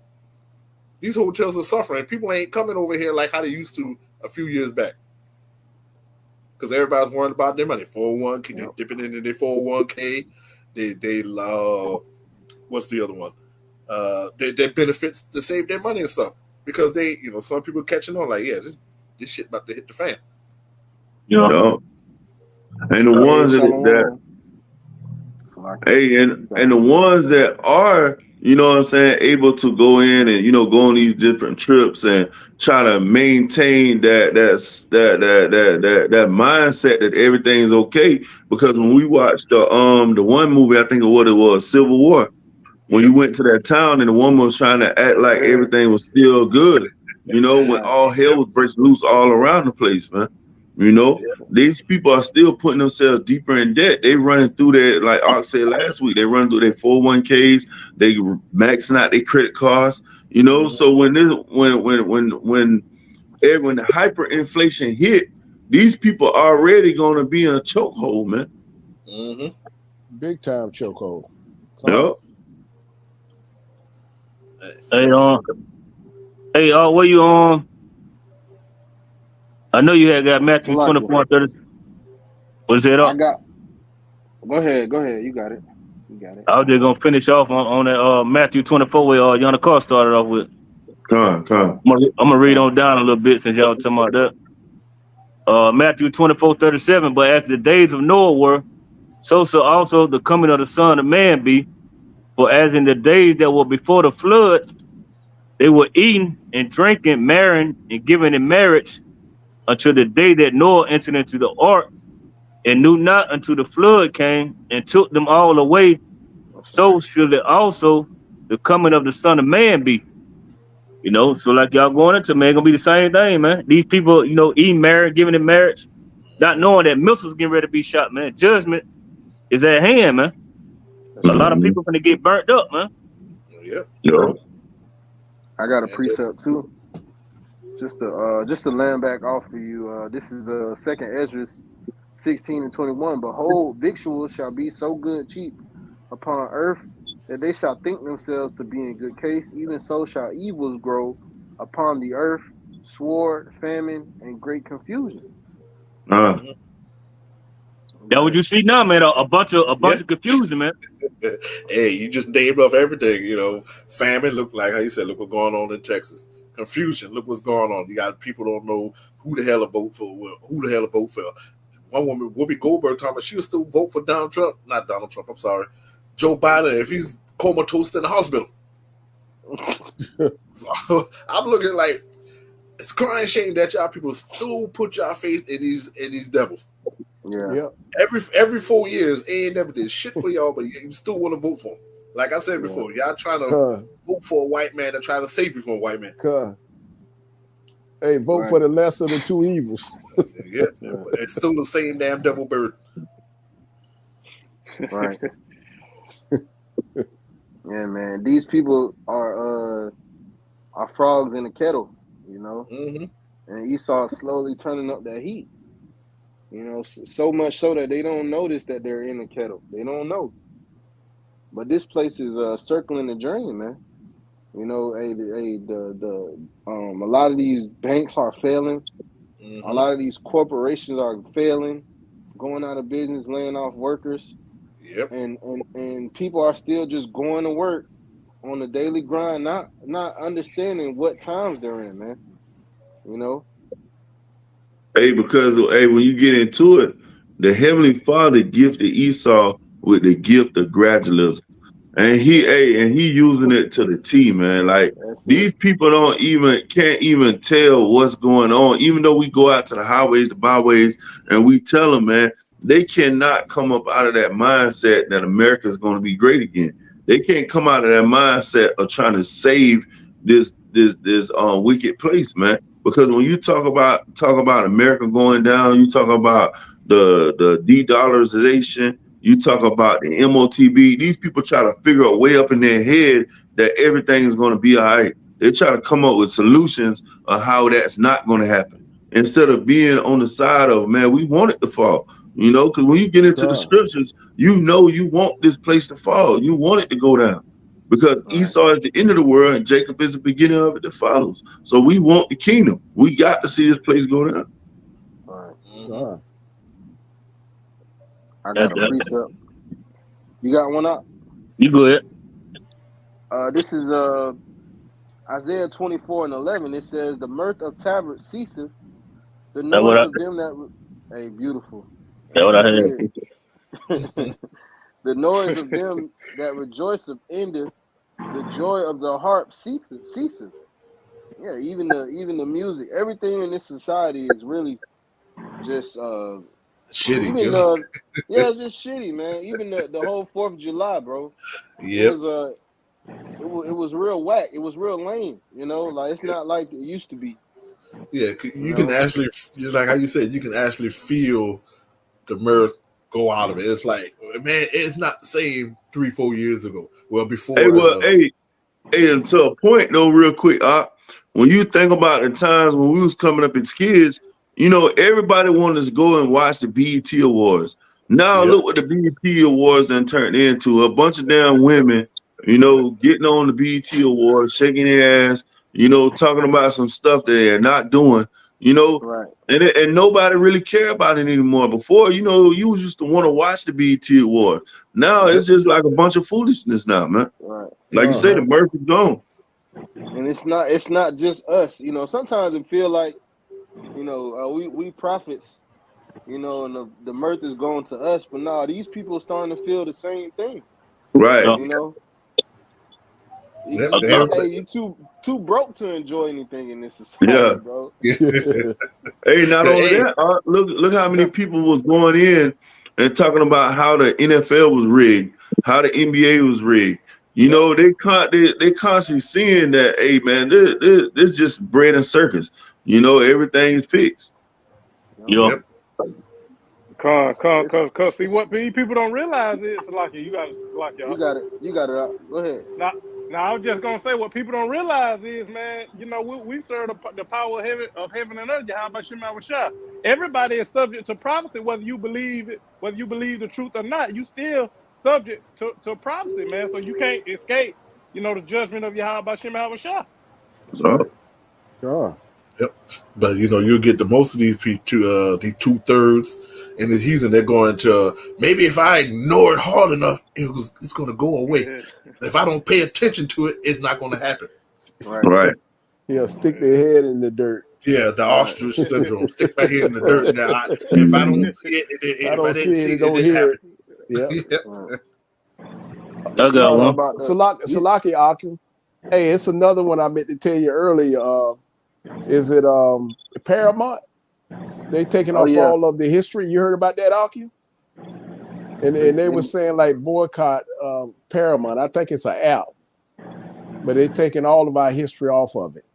These hotels are suffering. People ain't coming over here like how they used to a few years back. Because everybody's worried about their money. 401k, they're dipping into their 401k. They what's the other one? Their benefits to save their money and stuff. Because they, some people catching on like, yeah, this shit about to hit the fan. Yeah. And the ones that and the ones that are, able to go in and go on these different trips and try to maintain that mindset that everything's okay. Because when we watched the one movie, I think of what it was, Civil War, when you went to that town and the woman was trying to act like everything was still good, when all hell was breaking loose all around the place, man. These people are still putting themselves deeper in debt. They running through their, like Ox said last week, they run through their 401ks, they maxing out their credit cards, So when the hyperinflation hit, these people are already going to be in a chokehold, man. Mm-hmm. Big time chokehold. Yep. Where you on? I know you had got Matthew 24:30. Was it I up? got. Go ahead. You got it. You got it. I was just gonna finish off on that Matthew 24 where Yana Carr started off with. Time. I'm gonna read Come. on down a little bit since y'all talking about that. Matthew 24:37. But as the days of Noah were, so shall also the coming of the Son of Man be. For as in the days that were before the flood, they were eating and drinking, marrying and giving in marriage until the day that Noah entered into the ark, and knew not until the flood came and took them all away. So shall it also the coming of the Son of Man be. You know, so like y'all going into, man, gonna be the same thing, man. These people, you know, eating marriage, giving in marriage, not knowing that missiles getting ready to be shot, man. Judgment is at hand, man. That's A lot right. of people gonna get burnt up, man. Yep. Yo. I got a And precept too. Just to land back off for you. This is Second Ezra 16:21. Behold, victuals shall be so good cheap upon earth that they shall think themselves to be in good case. Even so shall evils grow upon the earth, sword, famine, and great confusion. mhm. That what Right. you see now, man. A bunch of Yeah. confusion, man. Hey, you just named off everything. You know, famine. Look like how you said. Look what's going on in Texas. Confusion. Look what's going on. You got people don't know who the hell to vote for. Who the hell to vote for? One woman, Whoopi Goldberg, talking about she would still vote for Donald Trump. Not Donald Trump. I'm sorry, Joe Biden. If he's comatose in the hospital. So I'm looking like it's a crying shame that y'all people still put y'all faith in these devils. Yeah. Yep. Every 4 years, ain't never did shit for y'all, but you still want to vote for him. Like I said before, y'all trying to vote for a white man and try to save you from a white man. Hey, vote Right. for the lesser of the two evils. Yeah, it's still the same damn devil bird. Right. Yeah, man. These people are frogs in the kettle, you know. Mm-hmm. And Esau slowly turning up that heat. You know, so much so that they don't notice that they're in the kettle. They don't know. But this place is circling the drain, man. You know, a lot of these banks are failing. Mm-hmm. A lot of these corporations are failing, going out of business, laying off workers, Yep. and people are still just going to work on the daily grind, not understanding what times they're in, man. You know. Hey, because when you get into it, the Heavenly Father gifted Esau with the gift of gradualism. And he using it to the T, man. Like That's it. these people can't even tell what's going on. Even though we go out to the highways, the byways, and we tell them, man, they cannot come up out of that mindset that America is going to be great again. They can't come out of that mindset of trying to save this wicked place, man. Because when you talk about America going down, you talk about the de-dollarization. You talk about the MOTB. These people try to figure a way up in their head that everything is going to be all right. They try to come up with solutions of how that's not going to happen. Instead of being on the side of, man, we want it to fall. You know, because when you get into the scriptures, you know you want this place to fall. You want it to go down. Because Esau is the end of the world and Jacob is the beginning of it that follows. So we want the kingdom. We got to see this place go down. All right. Mm-hmm. I got a precept. You got one up? You go ahead. This is Isaiah 24:11. It says, "The mirth of tabrets ceaseth, the noise of them that." Hey, beautiful. That's what I heard. The noise of them that rejoiceth endeth, the joy of the harp ceaseth. Yeah, even the music, everything in this society is really just shitty. Even it's just shitty, man. Even the whole 4th of July, bro. Yeah. It was real whack. It was real lame. You know, like it's not like it used to be. Yeah, you can actually, like how you said, you can actually feel the mirth go out of it. It's like, man, it's not the same 3-4 years ago. Well, before. And to a point though, real quick, when you think about the times when we was coming up as kids, you know, everybody wanted to go and watch the BET Awards. Now look what the BET Awards then turned into. A bunch of damn women, you know, getting on the BET Awards, shaking their ass, you know, talking about some stuff that they're not doing. You know, Right. and nobody really care about it anymore. Before, you know, you was just to want to watch the BET Award. Now it's just like a bunch of foolishness now, man. Right. Like you say, the mirth is gone. And it's not just us. You know, sometimes it feel like, you know, we prophets, you know, and the mirth is going to us. But no, these people are starting to feel the same thing. Right. You know, Yeah. you too broke to enjoy anything in this society, bro. Hey, not only that, look how many people was going in and talking about how the NFL was rigged, how the NBA was rigged. You know, they constantly seeing that, hey man, this just bread and circus. You know, everything's fixed. Yeah. Cause see what people don't realize is like you got it. Go ahead. Now I was just gonna say what people don't realize is, man, you know, we serve the power of heaven and earth. How about Shema Rashah? Everybody is subject to prophecy, whether you believe it, whether you believe the truth or not. You still subject to prophecy, man. So you can't escape, you know, the judgment of Yahweh Shema Rashah. God. Yep. But you know, you'll get the most of these people, these 2/3 in this Houston. They're going to maybe if I ignore it hard enough, it's going to go away. Yeah. If I don't pay attention to it, it's not going to happen. Right. Yeah, stick their head in the dirt. Yeah, the ostrich syndrome. Stick my head in the dirt. Now, if I don't see it, if I didn't see it, don't hear it. Yeah. I got one. Salaki Akim. Hey, it's another one I meant to tell you earlier. Is it Paramount? They taking off all of the history. You heard about that, Akim? And they were saying like boycott Paramount. I think it's an app, but they're taking all of our history off of it,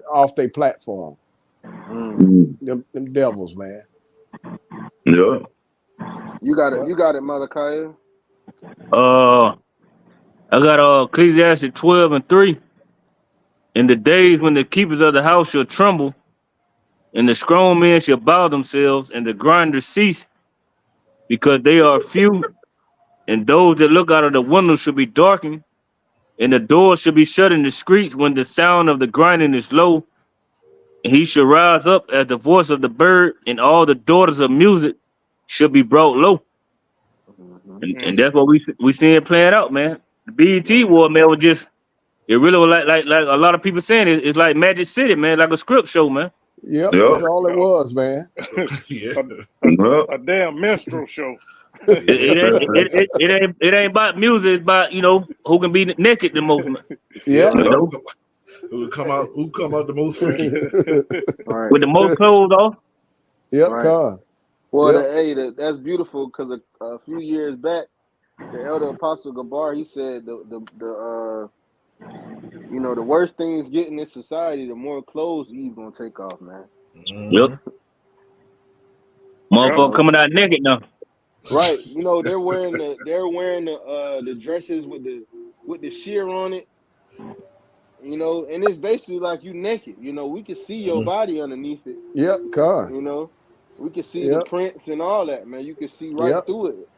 off their platform. Them devils, man. Yeah. You got it, Malachi. I got Ecclesiastes 12:3. In the days when the keepers of the house shall tremble, and the strong men shall bow themselves, and the grinders cease, because they are few, and those that look out of the windows shall be darkened, and the doors shall be shut in the streets when the sound of the grinding is low, and he shall rise up as the voice of the bird, and all the daughters of music shall be brought low. And that's what we seeing playing out, man. The BET war, man, was just, it really was like a lot of people saying it's like Magic City, man, like a script show, man. Yep, that's all it was, man. A damn minstrel show. It ain't about music. It's about, you know, who can be naked the most. Yeah. You know? Who come out the most freaky with the most clothes off. Yep, God. Well, that's beautiful because a few years back, the elder apostle Gabar, he said the you know, the worst things get in this society, the more clothes Eve gonna take off, man. Yep. Motherfucker coming out naked now. Right. You know, they're wearing the dresses with the sheer on it. You know, and it's basically like you naked. You know, we can see your body underneath it. Yep, God. You know, we can see the prints and all that, man. You can see right through it.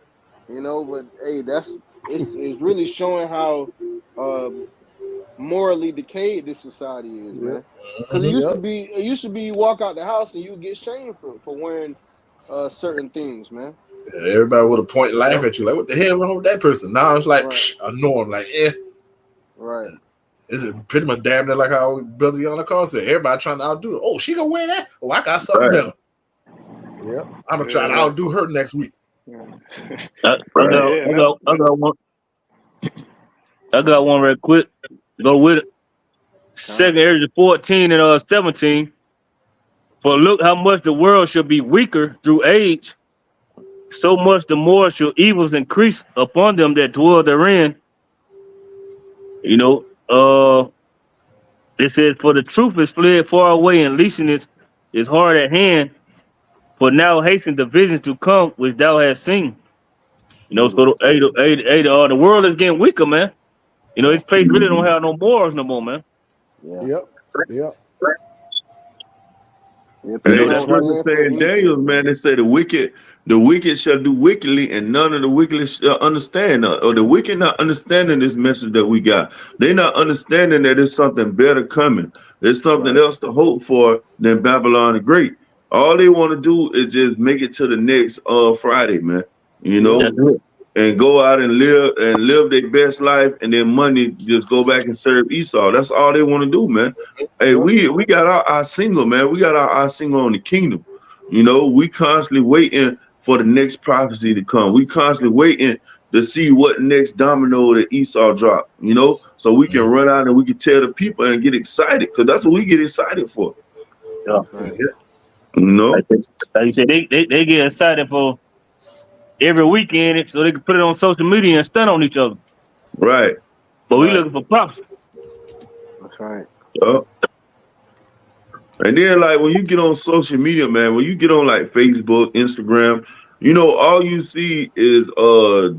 You know, but hey, it's really showing how morally decayed this society is, man. Because it used to be you walk out the house and you get shamed for wearing certain things, man. Yeah, everybody would have point and laugh at you like, what the hell wrong with that person? Now it's like a norm, like right. Is it pretty much damn near like how Brother Yana Carl said? Everybody trying to outdo it. Oh, she gonna wear that? Oh, I got something better. Yep. I'm gonna try to outdo her next week. I got one right quick. Go with it. 2 Ezra 14 and 17. For look how much the world shall be weaker through age, so much the more shall evils increase upon them that dwell therein. You know, it says, for the truth is fled far away, and leasing is hard at hand. For now hasten the vision to come which thou hast seen. You know, so the world is getting weaker, man. You know, this place really don't have no morals no more, man. Yep. Yeah, You Hey, know, people the that's don't what. scripture stand for say in anything. Daniel, man, they say the wicked shall do wickedly, and none of the wicked shall understand. Or the wicked not understanding this message that we got. They not understanding that there's something better coming. There's something Right. else to hope for than Babylon the Great. All they want to do is just make it to the next Friday, man. You Yep. know, That's it. and go out and live their best life, and then money just go back and serve Esau. That's all they want to do, man. Hey, Yep. we got our single, man. We got our single on the kingdom. You know, we constantly waiting for the next prophecy to come. We constantly waiting to see what next domino that Esau drop. You know, so we can run out and we can tell the people and get excited, because that's what we get excited for. Yeah. Right. You know, Like you said, they get excited for every weekend, so they can put it on social media and stun on each other. right? But we Right. looking for prophecy. That's right. Yeah. And then, like, when you get on social media, man, when you get on like Facebook, Instagram, you know, all you see is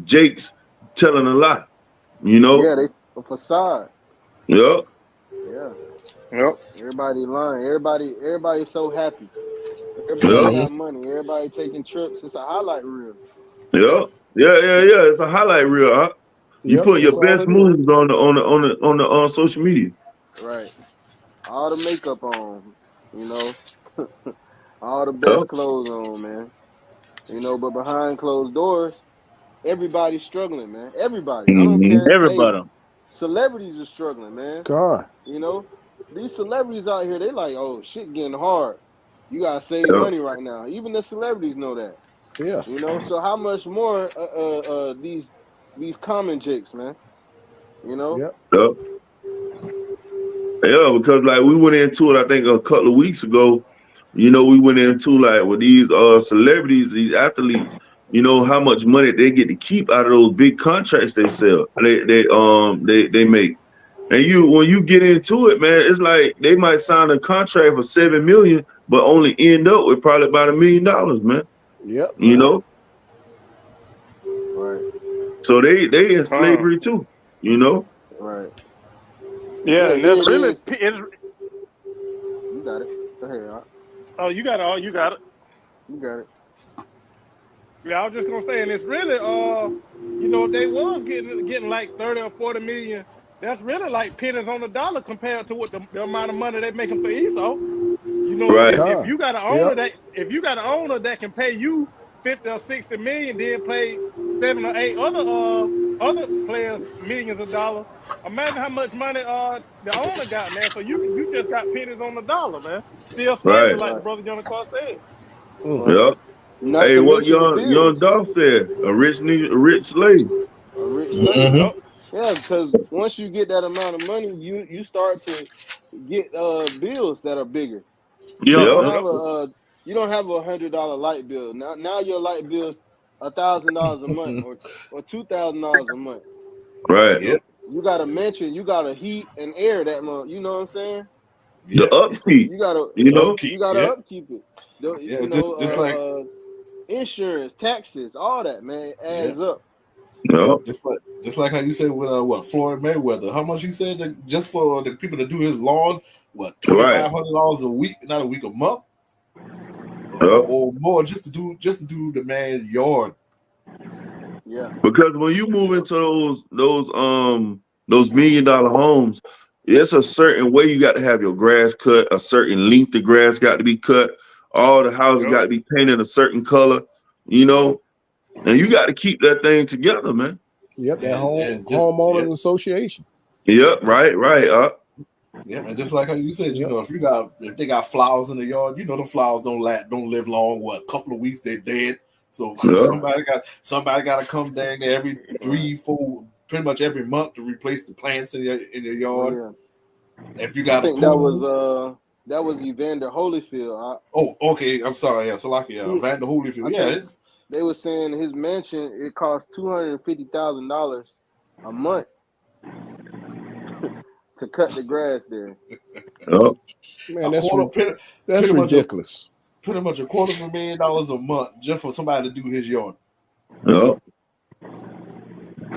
Jake's telling a lie. You know, Yeah, they a facade. yeah, Yeah. Yep. Everybody lying. Everybody so happy. Everybody yeah, Mm-hmm. got money. Everybody taking trips. It's a highlight reel. yeah, yeah. It's a highlight reel. Huh? You Yep. put your That's all best it is. moves on social media. Right. All the makeup on, you know, all the Yeah, best clothes on, man. You know, but behind closed doors, everybody's struggling, man. Everybody. I don't care. Hey, Everybody. celebrities are struggling, man. God. You know, these celebrities out here, they like, oh, shit getting hard. You gotta save yeah, money right now. Even the celebrities know that. Yeah. You know, so how much more these common jakes, man? You know, Yep. yeah. Yeah, because like we went into it, I think a couple of weeks ago. You know, we went into like with these celebrities, these athletes. You know how much money they get to keep out of those big contracts they sell. They make. And you when you get into it, man, it's like they might sign a contract for 7 million, but only end up with probably about $1 million, man. Yep. You right, know, right, so they in Uh, slavery too. You know, right. yeah, Yeah, and here that's it really is. You got it. Go ahead, Rock. oh, you got it. Oh, you got it. You got it. Yeah, I was just gonna say, and it's really you know, if they was getting like 30 or 40 million, that's really like pennies on the dollar compared to what the amount of money they making for Esau. You know, right, if God. you got an owner Yep. that can pay you 50 or 60 million, then play 7 or 8 other players millions of dollars. Imagine how much money the owner got, man. So you just got pennies on the dollar, man. Still slavery, right, like the Right, brother Jonathan Carr said. Mm. right. yeah. Not Hey, to what mention the young bills. Dolph said, a rich slave. A rich slave. Mm-hmm. Yep. Yeah, because once you get that amount of money, you start to get bills that are bigger. You Yep. Yeah, don't Yep. have you don't have $100 light bill. Now your light bill's $1,000 a month or $2,000 a month. right. Yep. You got a mansion, you got to heat and air that month. You know what I'm saying? The Yep. upkeep, You gotta you know. Upkeep. you gotta Yep. upkeep it. Yeah. You know, Just like insurance, taxes, all that, man, yeah. adds up. Yeah, Just like how you said with what Floyd Mayweather, how much he said that just for the people to do his lawn, what right. $2,500 a week, not a week, a month, Yeah. or more, just to do the man's yard. Yeah, Because when you move into those $1 million homes, it's a certain way you got to have your grass cut, a certain length of grass got to be cut, all the houses Yep. got to be painted a certain color, you know, and you got to keep that thing together, man. Yep. That And just yeah, homeowners association. Yep, right. yeah, and just like how you said, Yep. if they got flowers in the yard, the flowers don't live long. What, a couple of weeks they're dead. So Yeah, right, somebody got to come down there every right. 3, 4, pretty much every month to replace the plants in your Oh yard. yeah. If you I got a think pool, that was Evander Holyfield. oh, okay, I'm sorry, yeah, Salakia, He Vander Holyfield, I yeah, think it's they were saying his mansion it costs $250,000 a month to cut the grass there. yeah, Man, a that's quarter, that's pretty much a ridiculous. $250,000 a month just for somebody to do his yard. yeah.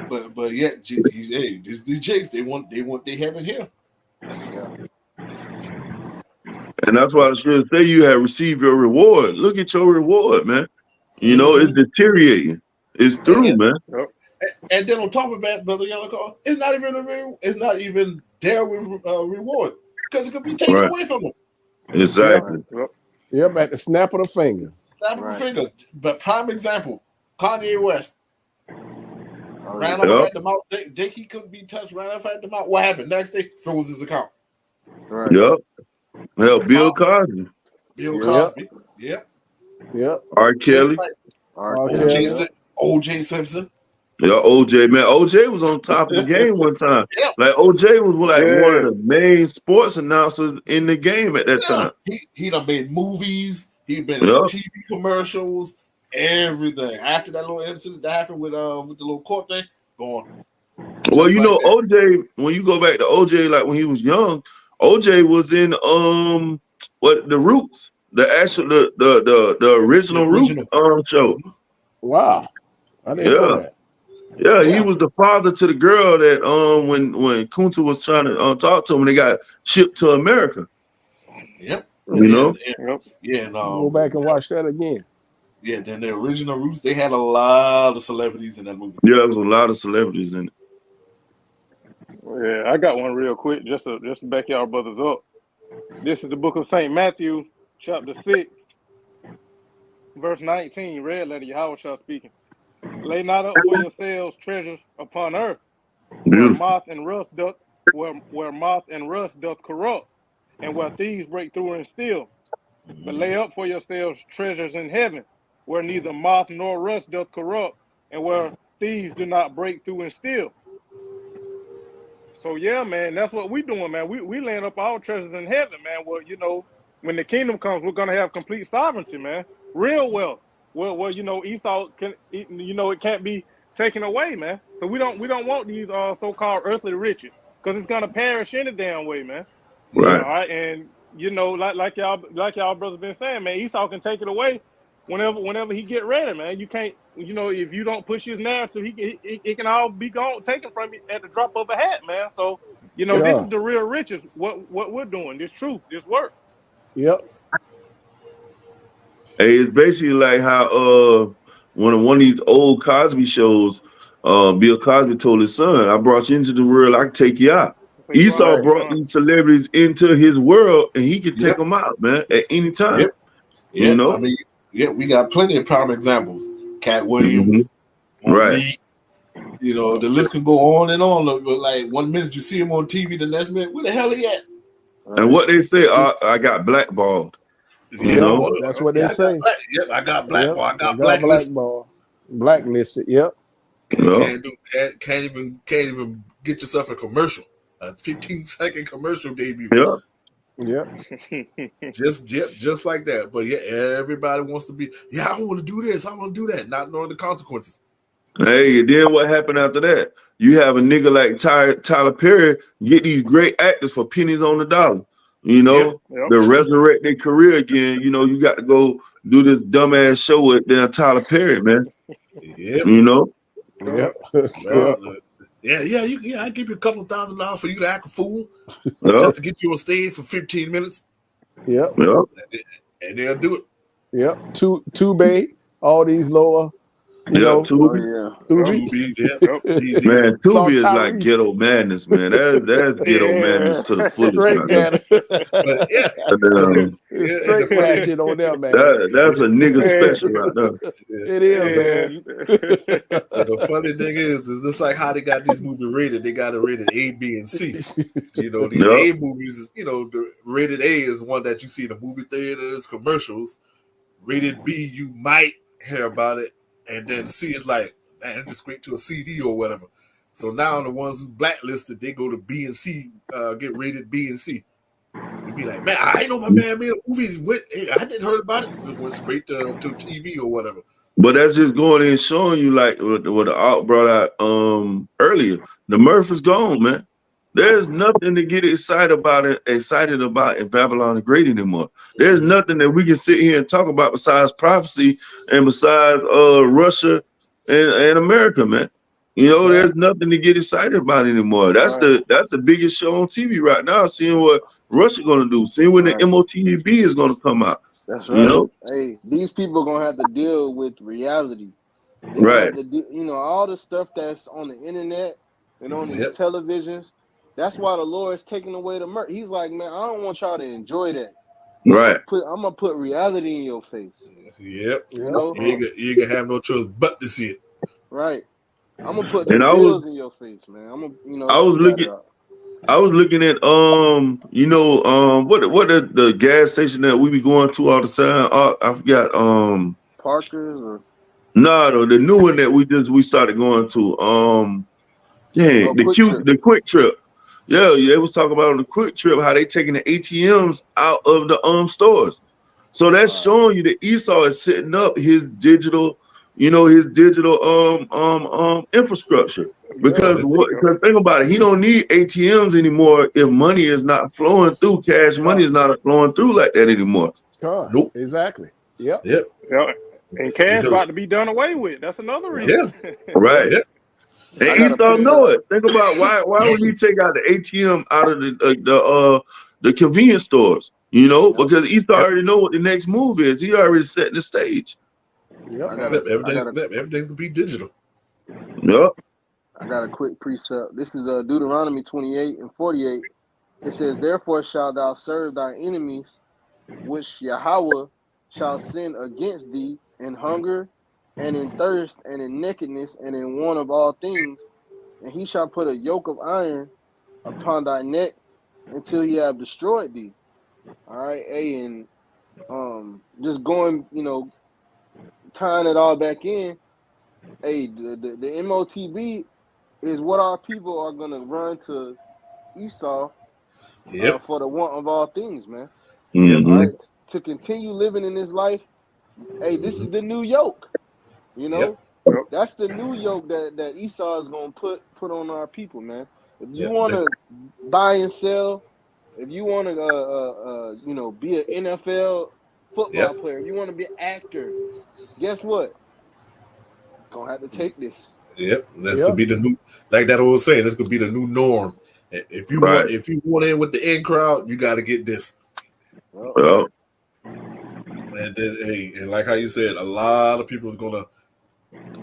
But yet, hey, these Jakes, they want they have it here. Yeah. And that's why the scripture say you have received your reward. Look at your reward, man. You know, it's deteriorating. It's through, man. Yep. And then on top of that, brother Yellow, it's not even their reward because it could be taken away from them. Exactly. Yep, at the snap of the finger. Snap of the finger. But prime example, Kanye West. Ran off at the mouth. Think he couldn't be touched. Ran off at the mouth. What happened? Next day, froze his account. Right. Yep. Hell, Bill Cosby. Bill Cosby. Yep. R. Kelly. O.J. Simpson. Yeah, OJ, man. OJ was on top of the game one time. Like OJ was like one of the main sports announcers in the game at that time. He done made movies. He been in TV commercials, everything. After that little incident that happened with the little court thing, gone. Well, you know, OJ, when you go back to OJ, like when he was young, OJ was in the Roots, the original Roots show. Wow. I didn't know that. Yeah, he was the father to the girl that when Kunta was trying to talk to him, they got shipped to America. Yep. You know? Yeah, and go back and watch that again. Yeah, then the original Roots, they had a lot of celebrities in that movie. Yeah, there was a lot of celebrities in it. Yeah, I got one real quick just to back y'all brothers up. This is the book of St. Matthew, chapter 6, verse 19. Red letter, Yahweh shall speaking. Lay not up for yourselves treasures upon earth, where moth and rust doth corrupt, and where thieves break through and steal. But lay up for yourselves treasures in heaven, where neither moth nor rust doth corrupt, and where thieves do not break through and steal. So yeah, man, that's what we doing, man. We laying up our treasures in heaven, man. Well, you know, when the kingdom comes, we're gonna have complete sovereignty, man. Real wealth. Well, you know, Esau can, you know, it can't be taken away, man. So we don't want these so-called earthly riches because it's gonna perish any damn way, man. Right. All right, and you know, like y'all brothers been saying, man, Esau can take it away whenever he get ready, man. You can't, you know, if you don't push his narrative, it can all be gone, taken from you at the drop of a hat, man. So you know, this is the real riches. What we're doing, this truth, this work. Yep. Hey, it's basically like how one of these old Cosby shows, Bill Cosby told his son, "I brought you into the world, I can take you out." Esau brought these celebrities into his world, and he could take them out, man, at any time. Yep. You know, I mean, we got plenty of prime examples. Cat Williams, right? You know, the list can go on and on. Like 1 minute you see him on TV, the next minute, where the hell he at? And what they say, I got blackballed. You know, that's what they say. I got blackballed. I got blackballed. Blacklisted. Yep. Can't even get yourself a commercial, a 15-second commercial debut. Yeah. Just like that. But yeah, everybody wants to be. Yeah, I want to do this. I want to do that. Not knowing the consequences. Hey, then what happened after that? You have a nigga like Tyler Perry get these great actors for pennies on the dollar. You know, to resurrect their career again. You know, you got to go do this dumbass show with Tyler Perry, man. You know. I give you a couple of $1,000 for you to act a fool, just to get you on stage for 15 minutes. And they'll do it. Tubey, all these lower. Tubi. Man, Tubi is like ghetto madness, man. That's ghetto madness to the fullest. Straight ratchet on there, man. That's a nigga special right there. It is, man. The funny thing is just like how they got these movies rated. They got it rated A, B, and C. You know, these A movies, you know, the rated A is one that you see in the movie theaters, commercials. Rated B, you might hear about it. And then C is like, man, just straight to a CD or whatever. So now the ones who's blacklisted, they go to B and C, get rated B and C. You'd be like, man, I ain't know my man made a movie. I didn't heard about it. Just went straight to TV or whatever. But that's just going in showing you like what the art brought out earlier. The mirth is gone, man. There's nothing to get excited about in Babylon the Great anymore. There's nothing that we can sit here and talk about besides prophecy and besides Russia and America, man. You know, there's nothing to get excited about anymore. That's the biggest show on TV right now. Seeing what Russia gonna do, seeing when the MOTV is gonna come out. That's right. You know, hey, these people are gonna have to deal with reality. They're right? gonna have to you know, all the stuff that's on the internet and on these televisions. That's why the Lord is taking away the murder. He's like, man, I don't want y'all to enjoy that. Right. I'm gonna put reality in your face. Yep. You know, you ain't gonna have no choice but to see it. Right. I'm gonna put the bills in your face, man. I'm gonna, you know. I was looking at you know, what the gas station that we be going to all the time. I forgot Parker's or no, the new one that we started going to. The Quick Trip. Yeah, they was talking about on the Quick Trip how they taking the ATMs out of the stores. So that's showing you that Esau is setting up his digital, you know, infrastructure. Because think about it, he don't need ATMs anymore if money is not flowing through. Cash money is not flowing through like that anymore. Nope. Exactly. Yep. And cash about to be done away with. That's another reason. Yeah. Right. Yep. And Esau know it. Think about why would he take out the ATM out of the convenience stores? You know, because Esau already know what the next move is. He already set the stage. Everything could be digital. Yep. I got a quick precept. This is Deuteronomy 28:48. It says, "Therefore shalt thou serve thy enemies, which Yahweh shall send against thee in hunger and in thirst and in nakedness and in want of all things. And he shall put a yoke of iron upon thy neck until he have destroyed thee." All right, and just going, you know, tying it all back in. The MOTB is what our people are gonna run to Esau for the want of all things, man. Mm-hmm. All right, to continue living in this life. This is the new yoke. You know, that's the new yoke that Esau is gonna put on our people, man. If you want to buy and sell, if you want to you know, be an NFL football player, if you want to be an actor, guess what? Gonna have to take this. Yep, that's gonna be the new, like that old saying. This could be the new norm. If you want in with the in crowd, you got to get this. Well. And then, and like how you said, a lot of people is gonna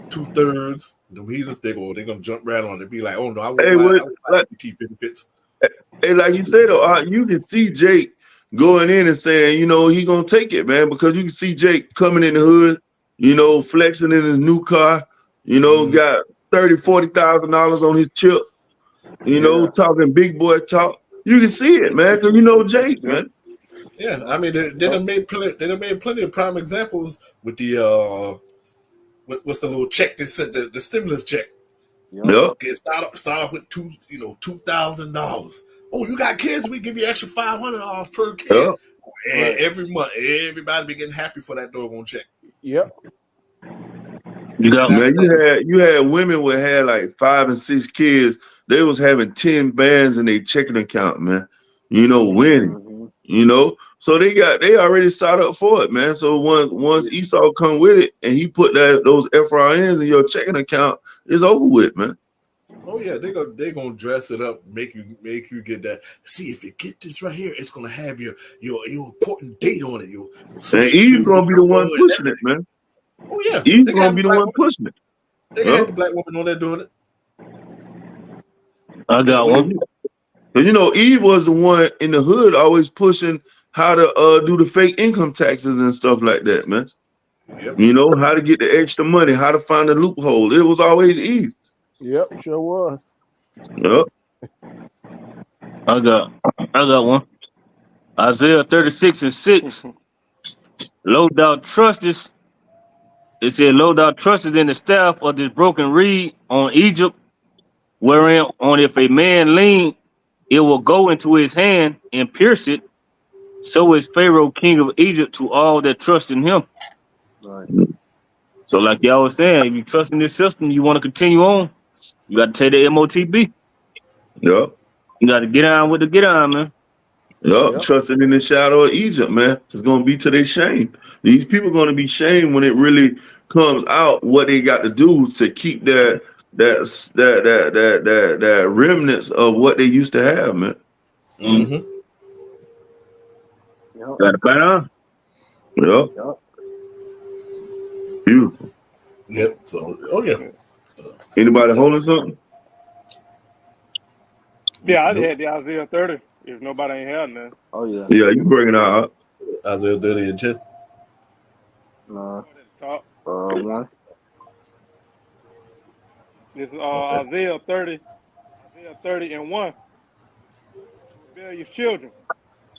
2/3 the reasons they're gonna jump right on it. Be like, oh no, I want cheap benefits. Hey, like you said, you can see Jake going in and saying, you know, he gonna take it, man, because you can see Jake coming in the hood, you know, flexing in his new car, you know, got $30,000-$40,000 on his chip, you know, talking big boy talk. You can see it, man, because you know Jake, man. Yeah, I mean, they done made plenty of prime examples with the what's the little check they sent, the stimulus check. Get start off with $2,000. Oh, you got kids? We give you extra $500 per kid. Every month, everybody be getting happy for that doggone check. Yep. You had women that had like 5 and 6 kids. They was having 10 bands in their checking account, man. You know, winning. You know, so they already signed up for it, man. So once Esau come with it and he put those FRNs in your checking account, it's over with, man. Oh yeah, they gonna dress it up, make you get that. See, if you get this right here, it's gonna have your important date on it. And Eve's gonna be the one pushing it, man. Oh yeah, Eve's gonna be the one pushing it. They got the black woman on there doing it. I got one. But you know, Eve was the one in the hood always pushing how to do the fake income taxes and stuff like that, man. Yep. You know, how to get the extra money, how to find a loophole. It was always Eve. Yep, sure was. Yep. I got one. Isaiah 36:6. Lo thou trustest. It said, Lo thou trustest in the staff of this broken reed on Egypt, wherein on if a man lean, it will go into his hand and pierce it. So is Pharaoh, king of Egypt, to all that trust in him. Right. So like y'all was saying, if you trust in this system, you want to continue on, you got to take the MOTB. Yep. You got to get on with the get on, man. Yep. Trusting in the shadow of Egypt, man. It's going to be to their shame. These people are going to be shamed when it really comes out what they got to do to keep their that remnants of what they used to have, man. Mm-hmm. Yep. Got it better? Yeah, Yep. beautiful. Yep. So, oh yeah. Anybody holding something? Yeah, I Nope. had the Isaiah 30. If nobody ain't had none. Oh yeah. Yeah, you bring it out. Isaiah 30 and 10. No. Start at the top. One. This is Okay. Isaiah 30. Isaiah 30 and 1. Rebellious children.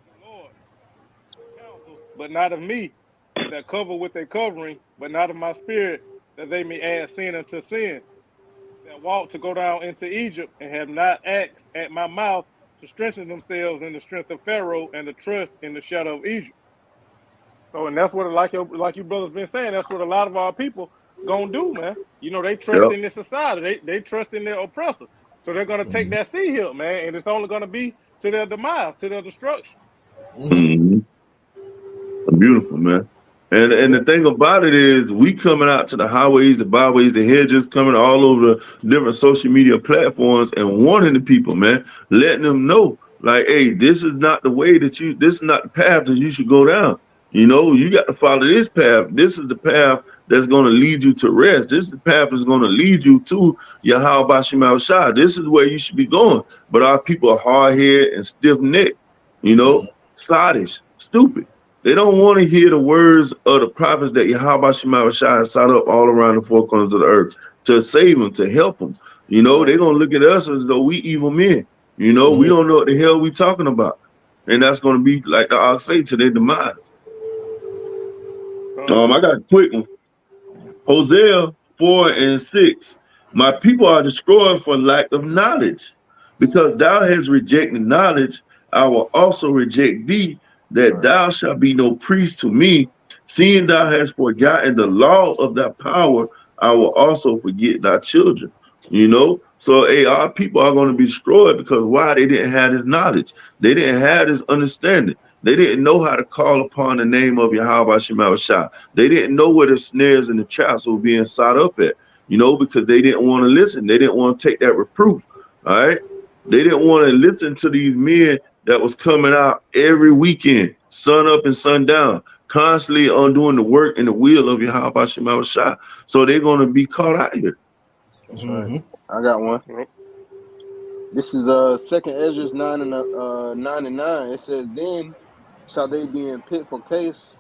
The Lord. Counsel, but not of me. That cover with a covering, but not of my spirit, that they may add sin unto sin. That walk to go down into Egypt and have not asked at my mouth to strengthen themselves in the strength of Pharaoh and to trust in the shadow of Egypt. So, and that's what, like you brothers been saying, that's what a lot of our people gonna do, man. You know, they trust Yep. in this society, they trust in their oppressor, so they're gonna take that sea hill, man, and it's only gonna be to their demise, to their destruction. Mm-hmm. Mm-hmm. Beautiful, man. And the Yep. thing about it is, we coming out to the highways, the byways, the hedges, coming all over the different social media platforms and warning the people, man, letting them know, like, hey, this is not the way this is not the path that you should go down. You know, you got to follow this path. This is the path that's going to lead you to rest. This is the path that's going to lead you to Yahweh Bashim Shah. This is where you should be going. But our people are hard headed and stiff necked, you know, sottish, stupid. They don't want to hear the words of the prophets that Yahweh Shema Shai has set up all around the four corners of the earth to save them, to help them. You know, they're going to look at us as though we evil men. You know, we don't know what the hell we talking about. And that's going to be, like the ox say, to their demise. I got a quick one. Hosea 4 and 6. My people are destroyed for lack of knowledge. Because thou hast rejected knowledge, I will also reject thee, that thou shalt be no priest to me. Seeing thou hast forgotten the law of thy power, I will also forget thy children. You know? So, hey, our people are going to be destroyed because why? They didn't have this knowledge. They didn't have this understanding. They didn't know how to call upon the name of Yahweh Shema Shah. They didn't know where the snares and the traps were being set up at, you know, because they didn't want to listen. They didn't want to take that reproof. All right. They didn't want to listen to these men that was coming out every weekend, sun up and sun down, constantly on doing the work and the will of Yahweh Shema Shah. So they're going to be caught out here. That's right. I got one. This is Second Ezra 9 and 9. It says, then shall they be in pitful case,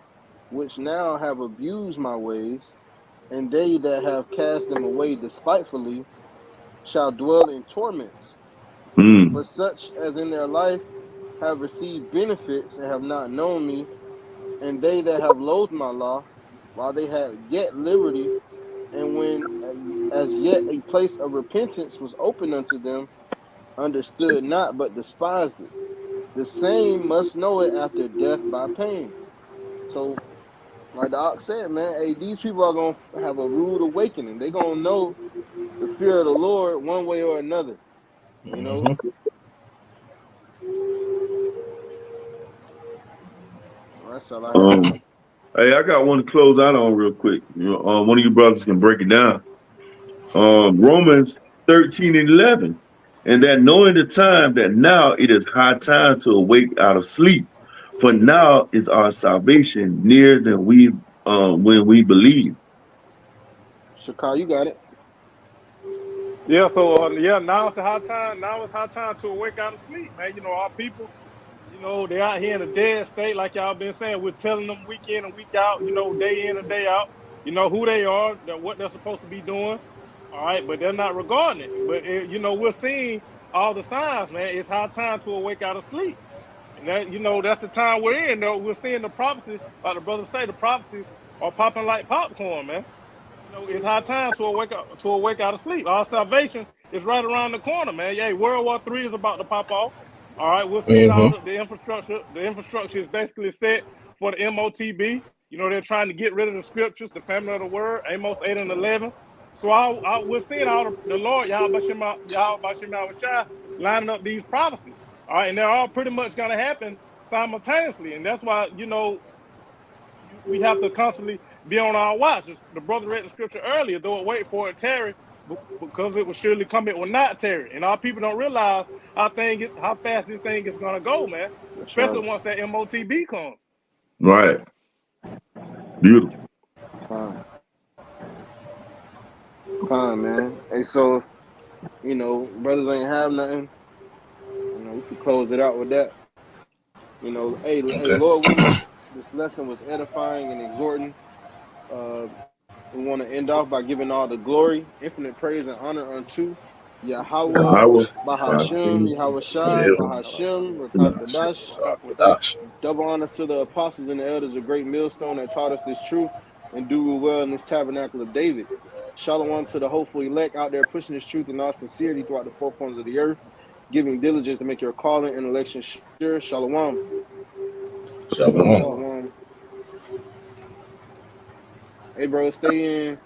which now have abused my ways, and they that have cast them away despitefully shall dwell in torments. For such as in their life have received benefits and have not known me, and they that have loathed my law, while they had yet liberty, and when as yet a place of repentance was open unto them, understood not, but despised it. The same must know it after death by pain. So, like the ox said, man, hey, these people are going to have a rude awakening. They're going to know the fear of the Lord one way or another, you know? Well, that's all I have. Hey, I got one to close out on real quick. You know, one of you brothers can break it down. Romans 13 and 11. And that knowing the time that now it is high time to awake out of sleep. For now is our salvation nearer than when we believe. Shakar, you got it. Yeah, so now it's the high time. Now it's high time to awake out of sleep, man. You know, our people, you know, they're out here in a dead state, like y'all been saying. We're telling them week in and week out, you know, day in and day out, you know, who they are, what they're supposed to be doing. All right, but they're not regarding it. But you know, we're seeing all the signs, man. It's high time to awake out of sleep, and that, you know, that's the time we're in. Though we're seeing the prophecies, like the brothers say, the prophecies are popping like popcorn, man. You know, it's high time to awake out of sleep. Our salvation is right around the corner, man. Yeah, World War III is about to pop off. All right, we're seeing all the infrastructure. The infrastructure is basically set for the MOTB. You know, they're trying to get rid of the scriptures, the family of the word, Amos 8 and 11. So we're seeing all the Lord, Yahweh Shai, lining up these prophecies. All right, and they're all pretty much going to happen simultaneously. And that's why, you know, we have to constantly be on our watch. The brother read the scripture earlier, though it wait for it, tarry, because it will surely come, it will not tarry. And our people don't realize how fast this thing is gonna go, man. That's Especially right. once that MOTB comes. Right. Beautiful. Fine, man. Hey, so brothers ain't have nothing. We could close it out with that. Hey, Okay. Lord willing, this lesson was edifying and exhorting. We want to end off by giving all the glory, infinite praise, and honor unto Yahweh, Yahweh, Bahashem, Hashem, Yahweh Shai, Yahweh, Bahashem, Hashem, Rakatadash. Dash. Double honors to the apostles and the elders, a great millstone that taught us this truth and do we well in this tabernacle of David. Shalom to the hopeful elect out there pushing this truth in all sincerity throughout the four corners of the earth, giving diligence to make your calling and election sure. Shalom. Shalom. Shalom. Hey, bro, stay in.